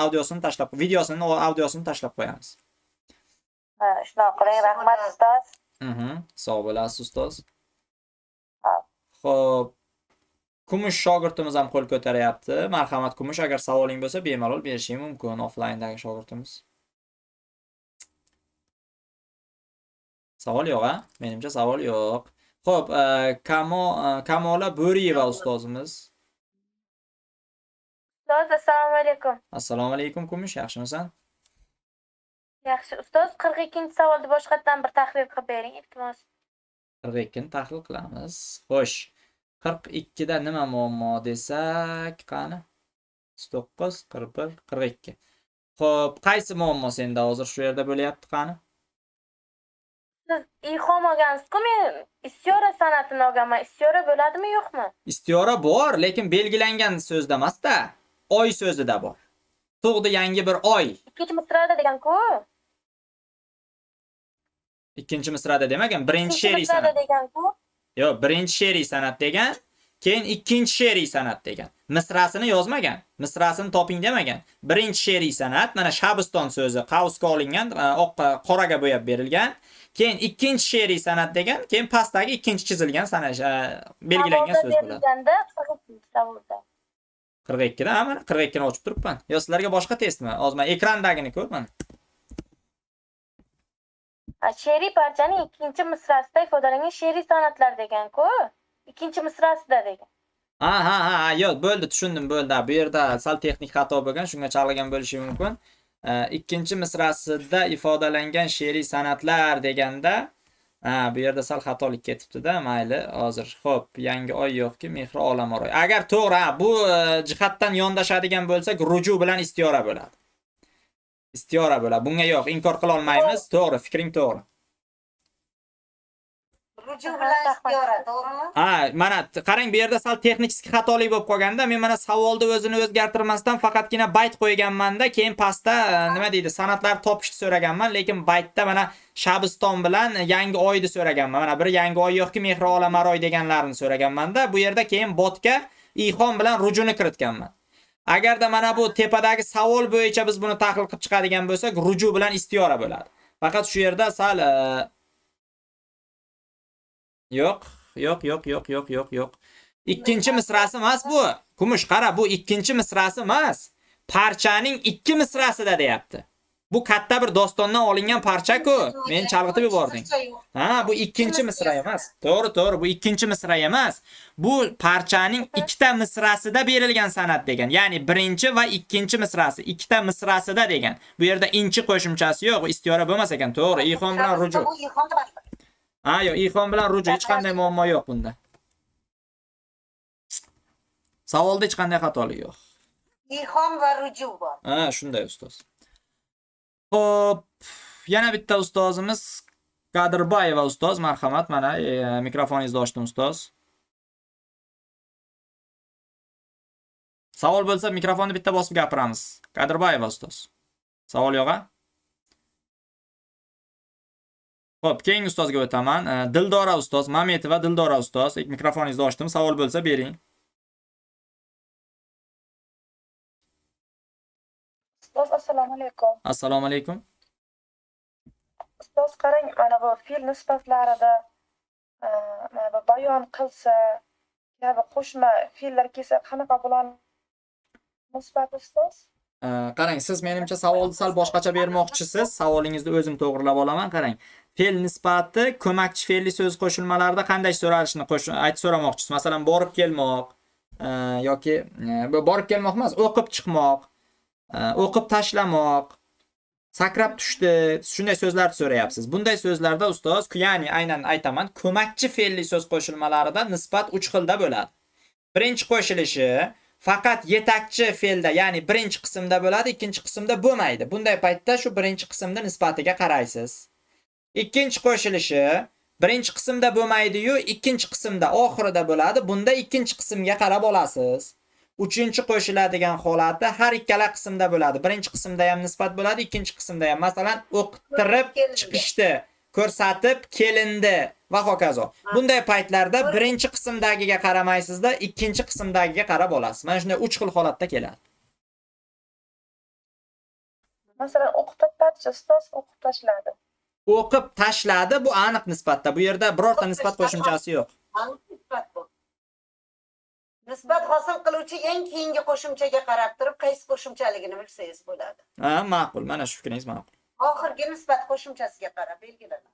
audiosini tashlab, videosini, audiosini tashlab qo'yamiz. Shunaqa qiling, rahmat ustoz. Sog' bo'lasiz ustoz. Hop. Xo'p. Kumush shogirdimiz ham qo'l ko'taryapti. Marhamat Kumush, agar savoling bo'lsa bemalol berishing mumkin, offlayndagi shogirdimiz. Savol yo'q, ha? Menimcha savol yo'q. Xo'p, Kamola Bo'riyeva ustozimiz. Ustoz, assalomu alaykum. Assalomu alaykum Kumush, yaxshimisan? Yaxshi, ustoz, 42-savolni boshqatdan bir tahlil qilib bering, iltimos. 42 ni tahlil qilamiz. Xo'sh. 42 da nima muammo desak, qani? 39, 41, 42. Xo'p, qaysi muammo senda hozir shu yerda bo'lyapti, qani? Siz ilhom olgansiz-ku, men istiora san'atini olganman. Istiora bo'ladimi, yo'qmi? Istiora bor, lekin belgilangan so'zda emas-da. Oy so'zida bor. Tug'di yangi bir oy. Ikkinchi misrada degan-ku. Ikkinchi misrada demagan, birinchi she'riy san'at. degan-ku. Yo'q, birinchi she'riy san'at degan, keyin ikkinchi she'riy san'at degan. Misrasini yozmagan, misrasini toping demagan. Birinchi she'riy san'at, mana Shabiston so'zi qavsga olingan, oqqa, qoraga bo'yab berilgan. Keyin ikkinchi she'riy san'at degan, keyin pastdagi ikkinchi chizilgan san'at belgilangan so'z bo'ladi. 42 da, mana 42 ni ochib turibman. Yo, sizlarga boshqa testmi? Hozir men ekrandagini ko'r mana. She'riy parchaning ikkinchi misrasida ifodalangan she'riy san'atlar degan-ku. Ikkinchi misrasida degan. Ha, yo'q, bo'ldi, tushundim, bo'ldi. Bu yerda sal texnik xato bo'lgan, shunga chalg'igan bo'lishi mumkin. Ikkinchi misrasida ifodalangan she'riy san'atlar deganda, bu yerda sal xatolik ketibdi-da, mayli, hozir. Xo'p, yangi oy yo'qki, mehri olamo'roy. Agar to'g'ri, bu jihatdan yondashadigan bo'lsak, ruju bilan istiora bo'ladi. Istiora bo'ladi. Bunga yo'q, inkor qila olmaymiz. To'g'ri, fikring to'g'ri. Ruju bilan istiora, to'g'rimi? Mana qarang, bu yerda sal texnik xatolik bo'lib qolganda, men mana savolni o'zini o'zgartirmasdan faqatgina bayt qo'yganman-da, keyin pastda nima deydi, san'atlar topishni so'raganman, lekin baytda mana Shabiston bilan yangi oyni so'raganman. Mana bir yangi oy yo'qki, mehri olamaroy deganlarini so'raganman-da. Bu yerda keyin botga ihom bilan rujuni kiritganman. Agarda mana bu tepadagi savol bo'yicha biz buni tahlil qilib chiqadigan bo'lsak, ruju bilan istiora bo'ladi. Faqat shu yerda sal yo'q. Ikkinchi misrasi emas bu. Kumush, qara, bu ikkinchi misrasi emas. Parchaning ikki misrasida deyapti. Bu katta bir dostondan olingan parcha-ku. Meni chalg'itib yubording. Bu ikkinchi misra emas. To'g'ri, bu ikkinchi misra emas. Bu parchaning ikkita misrasida berilgan san'at degan. Ya'ni birinchi va ikkinchi misrasi, ikkita misrasida degan. Bu yerda inchi qo'shimchasi yo'q, istiora bo'lmas ekan. To'g'ri, ihom bilan ruju. Yo'q, ihom bilan ruju, hech qanday muammo yo'q bunda. Savolda hech qanday xatolik yo'q. Ihom va ruju bor. Shunday ustoz. Xo'p, yana bitta ustozimiz Qadirbayeva ustoz, marhamat, mana mikrofoningizni ochdim ustoz. Savol bo'lsa mikrofonni bitta bosib gapiramiz. Qadirbayeva ustoz. Savol yo'q-a? Xo'p, keyingi ustozga o'taman. Dildora ustoz, Mametova Dildora ustoz. Mikrofoningizni ochdim. Savol bo'lsa bering. Ustoz, assalomu alaykum. Assalomu alaykum. Ustoz, qarang, mana bu fe'l nisbatlarida mana bu bayon qilsa, kabi qo'shma fe'llar kelsa qanaqa bo'ladi? Nisbat ustoz? Qarang, siz menimcha savolni sal boshqacha bermoqchisiz. Savolingizni o'zim to'g'rilab olaman. Qarang, fe'l nisbati ko'makchi fe'lli so'z qo'shilmalarida qanday so'ralishini aytib so'ramoqchisiz. Masalan, borib kelmoq yoki borib kelmoq emas, o'qib chiqmoq, o'qib tashlamoq, sakrab tushdi, shunday so'zlarni so'rayapsiz. Bunday so'zlarda ustoz, ya'ni aynan aytaman, ko'makchi fe'lli so'z qo'shilmalarida nisbat 3 xilda bo'ladi. Birinchi qo'shilishi faqat yetakchi fe'lda, ya'ni birinchi qismda bo'ladi, ikkinchi qismda bo'lmaydi. Bunday paytda shu birinchi qismda nisbatiga qaraysiz. Ikkinchi qo'shilishi birinchi qismda bo'lmaydi-yu, ikkinchi qismda oxirida bo'ladi. Bunda ikkinchi qismga qarab olasiz. Uchinchi qo'shiladigan holati har ikkala qismda bo'ladi. Birinchi qismda ham nisbat bo'ladi, ikkinchi qismda ham. Masalan, o'qittirib chiqishdi, ko'rsatib kelindi va hokazo. Bunday paytlarda birinchi qismdagiga qaramaysizda, ikkinchi qismdagiga qarab olasiz. Mana shunday 3 xil holatda keladi. Masalan, o'qitib barcha ustoz o'qib tashladi. O'qib tashladi bu aniq nisbatda. Bu yerda birorta nisbat qo'shimchasi yo'q. Aniq nisbat bu. Nisbat hosil qiluvchi eng keyingi qo'shimchaga qarab turib, qaysi qo'shimchaligini bilsangiz bo'ladi. Ha, ma'qul. Mana shu fikringiz ma'qul. Oxirgi nisbat qo'shimchasiga qarab belgilanadi.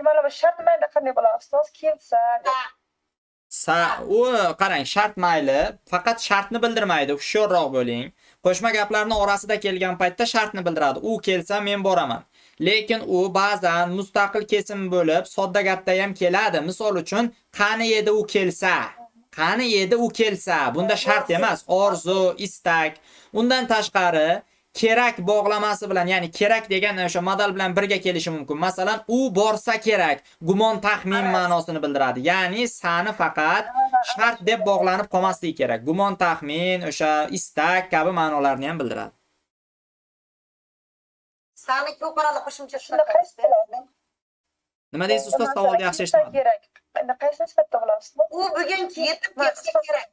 Mana bu shart mayli qanday bo'ladi ustoz? Kelsa deb. U qarang, shart mayli, faqat shartni bildirmaydi. Hushyorroq bo'ling. Qo'shma gaplarning orasida kelgan paytda shartni bildiradi. U kelsa men boraman. Lekin u ba'zan mustaqil kesim bo'lib, sodda gapda ham keladi. Misol uchun, qani edi u kelsa. Qani edi u kelsa. Bunda shart emas, orzu, istak. Undan tashqari kerak bog'lamasi bilan, ya'ni kerak degan o'sha modal bilan birga kelishi mumkin. Masalan, u borsa kerak, gumon taxmin ma'nosini bildiradi. Ya'ni sani faqat shart deb bog'lanib qolmasligi kerak. Gumon taxmin, o'sha istak kabi ma'nolarni ham bildiradi. Sani ko'pirali qo'shimcha Shunda qaysi bo'ladi? Nima deysiz ustoz? Savolni yaxshi eshitmadim. Kerak. Endi qaysi nisbatda bo'ladi? U bugun yetib kelsa kerak.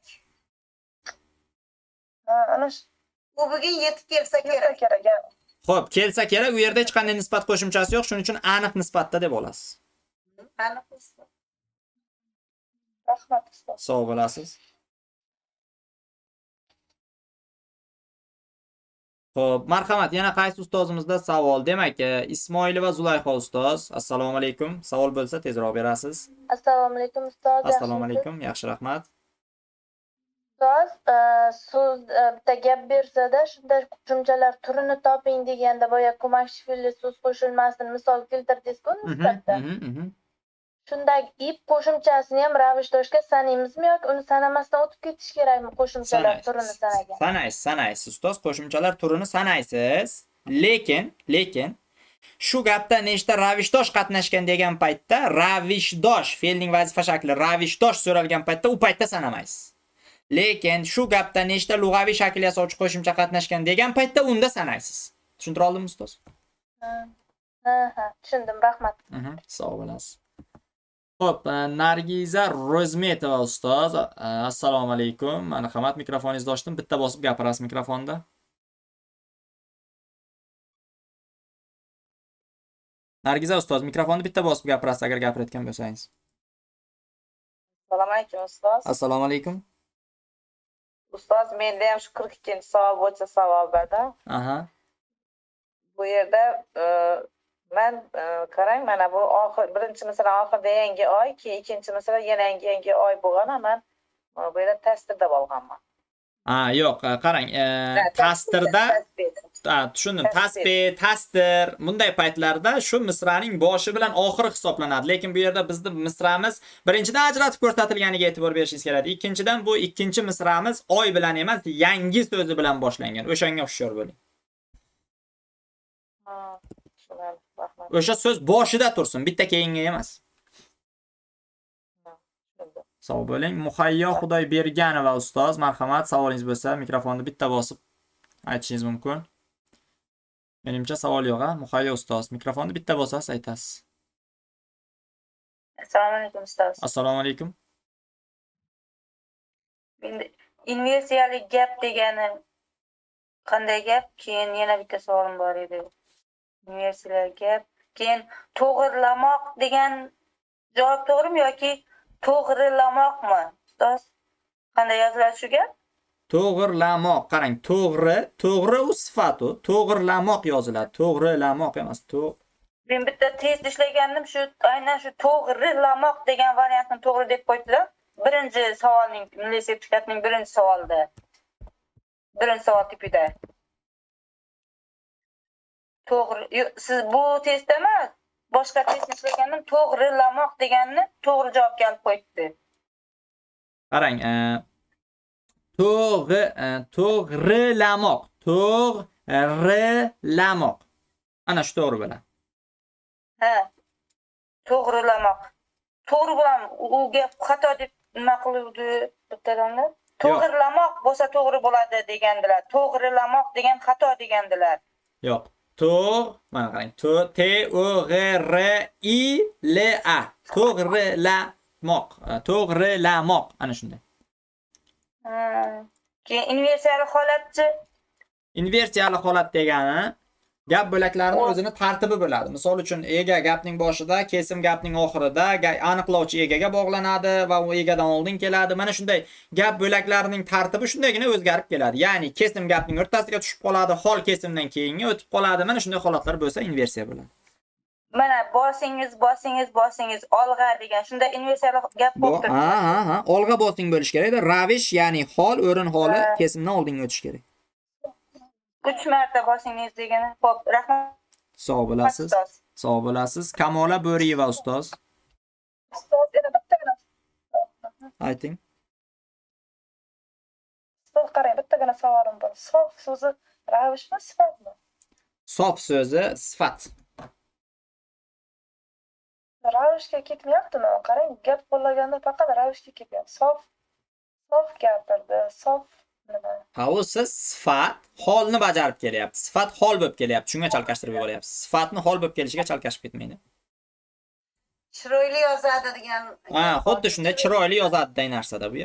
Ha, ana shu U bugun yetib kelsa kerak. kerak. Xo'p, kelsa kerak, u yerda hech qanday nisbat qo'shimchasi yo'q, shuning uchun aniq nisbatda deb olasiz. Aniq nisbat. Rahmat ustoz. Sog' bo'lasiz. Xo'p, marhamat, yana qaysi ustozimizda savol? Demak, Ismoilova Zulayho ustoz. Assalomu alaykum. Savol bo'lsa tezroq berasiz. Assalomu alaykum ustoz. Assalomu alaykum. Yaxshi, rahmat. Ustoz, so'z bitta gap bersada shunday qo'shimchalar turini toping deganda boya ko'makchi fe'lli so'z qo'shilmasini misol keltirdingiz-ku nisbatda. Shunday ip qo'shimchasini ham ravishdoshga sanaymizmi yoki uni sanamasdan o'tib ketish kerakmi qo'shimchalar turini sanagan? Sanaysiz ustoz, qo'shimchalar turini sanaysiz. Lekin shu gapda nechta ravishdosh qatnashgan degan paytda ravishdosh fe'lning vazifa shakli ravishdosh so'ralgan paytda u paytda sanamaysiz. Lekin shu gapda nechta lug'aviy shakl yasovchi qo'shimcha qatnashgan degan paytda unda sanaysiz. Tushuntira oldimmi ustoz? Ha, tushundim, rahmat. Sog' bo'lasiz. Xo'p, Nargiza Rozmetova ustoz. Assalomu alaykum. Marhamat, mikrofoningizni ochdim. Bitta bosib gapirasiz mikrofonda. Nargiza ustoz, mikrofonni bitta bosib gapirasiz agar gapirayotgan bo'lsangiz. Assalomu alaykum ustoz. Assalomu alaykum. Ustoz, menda ham shu 42-savol bo'yicha savol borda. Aha. Bu yerda men qarang, mana bu birinchi masalan oxirida yangi oy, keyin ikkinchi masalan yana yangi oy bo'lgan, men bu yerda tasdirda bo'lganman. Yo'q, qarang, tasdirda tushundim. Tasdir bunday paytlarda shu misraning boshi bilan oxiri hisoblanadi. Lekin bu yerda bizning misramiz birinchidan ajratib ko'rsatilganiga e'tibor berishingiz kerak. Ikkinchidan bu ikkinchi misramiz oy bilan emas, yangi so'zi bilan boshlangan. O'shanga hushyor bo'ling. O'sha so'z boshida tursin, bitta keyingi emas. Sog' bo'ling. Muhayyo Xudoyberganova ustoz, marhamat, savolingiz bo'lsa mikrofonni bitta bosib aytishingiz mumkin. Menimcha savol yo'q, Muhayyo ustoz, mikrofonni bitta bosasiz, aytasiz. Assalomu alaykum ustoz. Assalomu alaykum. Inversiyalik gap degani qanday gap? Keyin yana bitta savolim bor edi. Inversiyalik gap, keyin to'g'rilamoq degan javob to'g'rimi yoki to'g'rilamoqmi? Ustoz, qanday yoziladi shu gap? To'g'rilamoq, qarang, to'g'ri u sifat u. To'g'rilamoq yoziladi. To'g'rilamoq emas, Men bitta test ishlagandim, shu aynan shu to'g'rilamoq degan variantni to'g'ri deb qo'ydilar. Birinchi savolning milliy sertifikatning birinchi savolida. Birinchi savol tipida. To'g'ri, siz bu testda emas, boshqa test ishlagandim, to'g'rilamoq deganni to'g'ri javobga olib qo'yibdi. Qarang, to'g'rilamoq. Ana shu to'g'ri bo'ladi. Ha. To'g'rilamoq. To'g'ri bilan u gap xato deb nima qiluvdi bittadanlar? To'g'rilamoq bo'lsa to'g'ri bo'ladi degandilar. To'g'rilamoq degan xato degandilar. Yo'q. Mana qarang. T O G R I L A. To'g'rilamoq. To'g'rilamoq. Ana shunday. Keyin inversiyali holatchi. Inversiyali holat degani gap bo'laklarining o'zini tartibi bo'ladi. Misol uchun ega gapning boshida, kesim gapning oxirida, aniqlovchi egaga bog'lanadi va u egadan oldin keladi. Mana shunday gap bo'laklarining tartibi shundaygina o'zgarib keladi. Ya'ni kesim gapning o'rtasiga tushib qoladi, hol kesimdan keyinga o'tib qoladi. Mana shunday holatlar bo'lsa inversiya bo'ladi. Mana bosingiz olg'a degan shunda inversiyali gap bo'lib turibdi. Ha. Olg'a bosing bo'lish kerak-da. Ravish, ya'ni hol, o'rin holi kesimdan oldinga o'tish kerak. 3 marta bosingiz degani. Xo'p, rahmat. Sog' bo'lasiz. Sog' bo'lasiz. Kamola Bo'riyeva ustoz. Ustoz yana bittagina. Ayting. Ustoz qarang, bittagina savolim bor. Sof so'zi ravishmi, sifatmi? Sof so'zi sifat. Ravishga ketmayaptimi? Qarang, gap qo'llaganda faqat ravishga ketyapti. Sof gapirdi. Sof nima? Ha, u siz sifat holni bajarib kelyapti. Sifat hol bo'lib kelyapti. Shunga chalkashtirib yuboryapsiz. Sifatni hol bo'lib kelishiga chalkashib ketmaydi. Chiroyli yozadi degan. Ha, xuddi shunday chiroyli yozadiday narsada bu.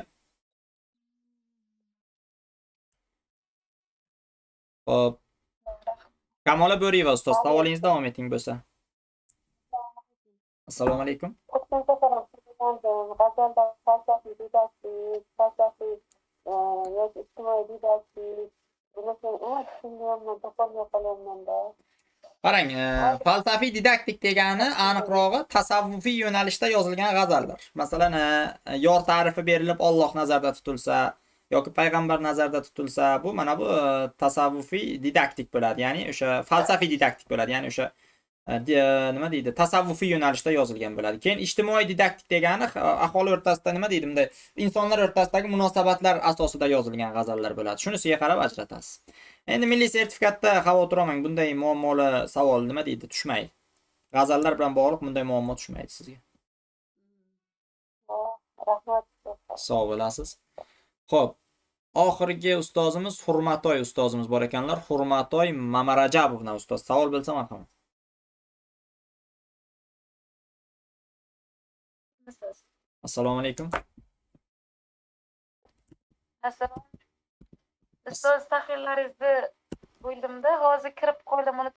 Xo'p. Kamola Bo'riyeva ustoz, savolingiz davom eting bo'lsa. Assalomu alaykum. Qarang, falsafiy didaktik degani aniqrog'i tasavvufiy yo'nalishda yozilgan g'azallar. Masalan, yor ta'rifi berilib Alloh nazarda tutilsa yoki payg'ambar nazarda tutilsa, bu mana bu tasavvufiy didaktik bo'ladi. Ya'ni o'sha falsafiy didaktik bo'ladi. Ya'ni o'sha nima deydi? Tasavvufiy yo'nalishda yozilgan bo'ladi. Keyin ijtimoiy didaktik degani aholi o'rtasida nima deydi? Bunday insonlar o'rtasidagi munosabatlar asosida yozilgan g'azallar bo'ladi. Shunisiga qarab ajratasiz. Endi milliy sertifikatda xavotir olmang, bunday muammoli savol nima deydi? Tushmaydi. G'azallar bilan bog'liq bunday muammo tushmaydi sizga. Rahmat. Sog' bo'lasiz. Xo'p, oxirgi ustozimiz Hurmatoy ustozimiz bor ekanlar. Hurmatoy Mamarajabovna ustoz. Savol bo'lsa marhamat. Assalomu alaykum. Assalomu. Ustoz tahlillaringizni bo'ldimda, hozir kirib qoldim, uni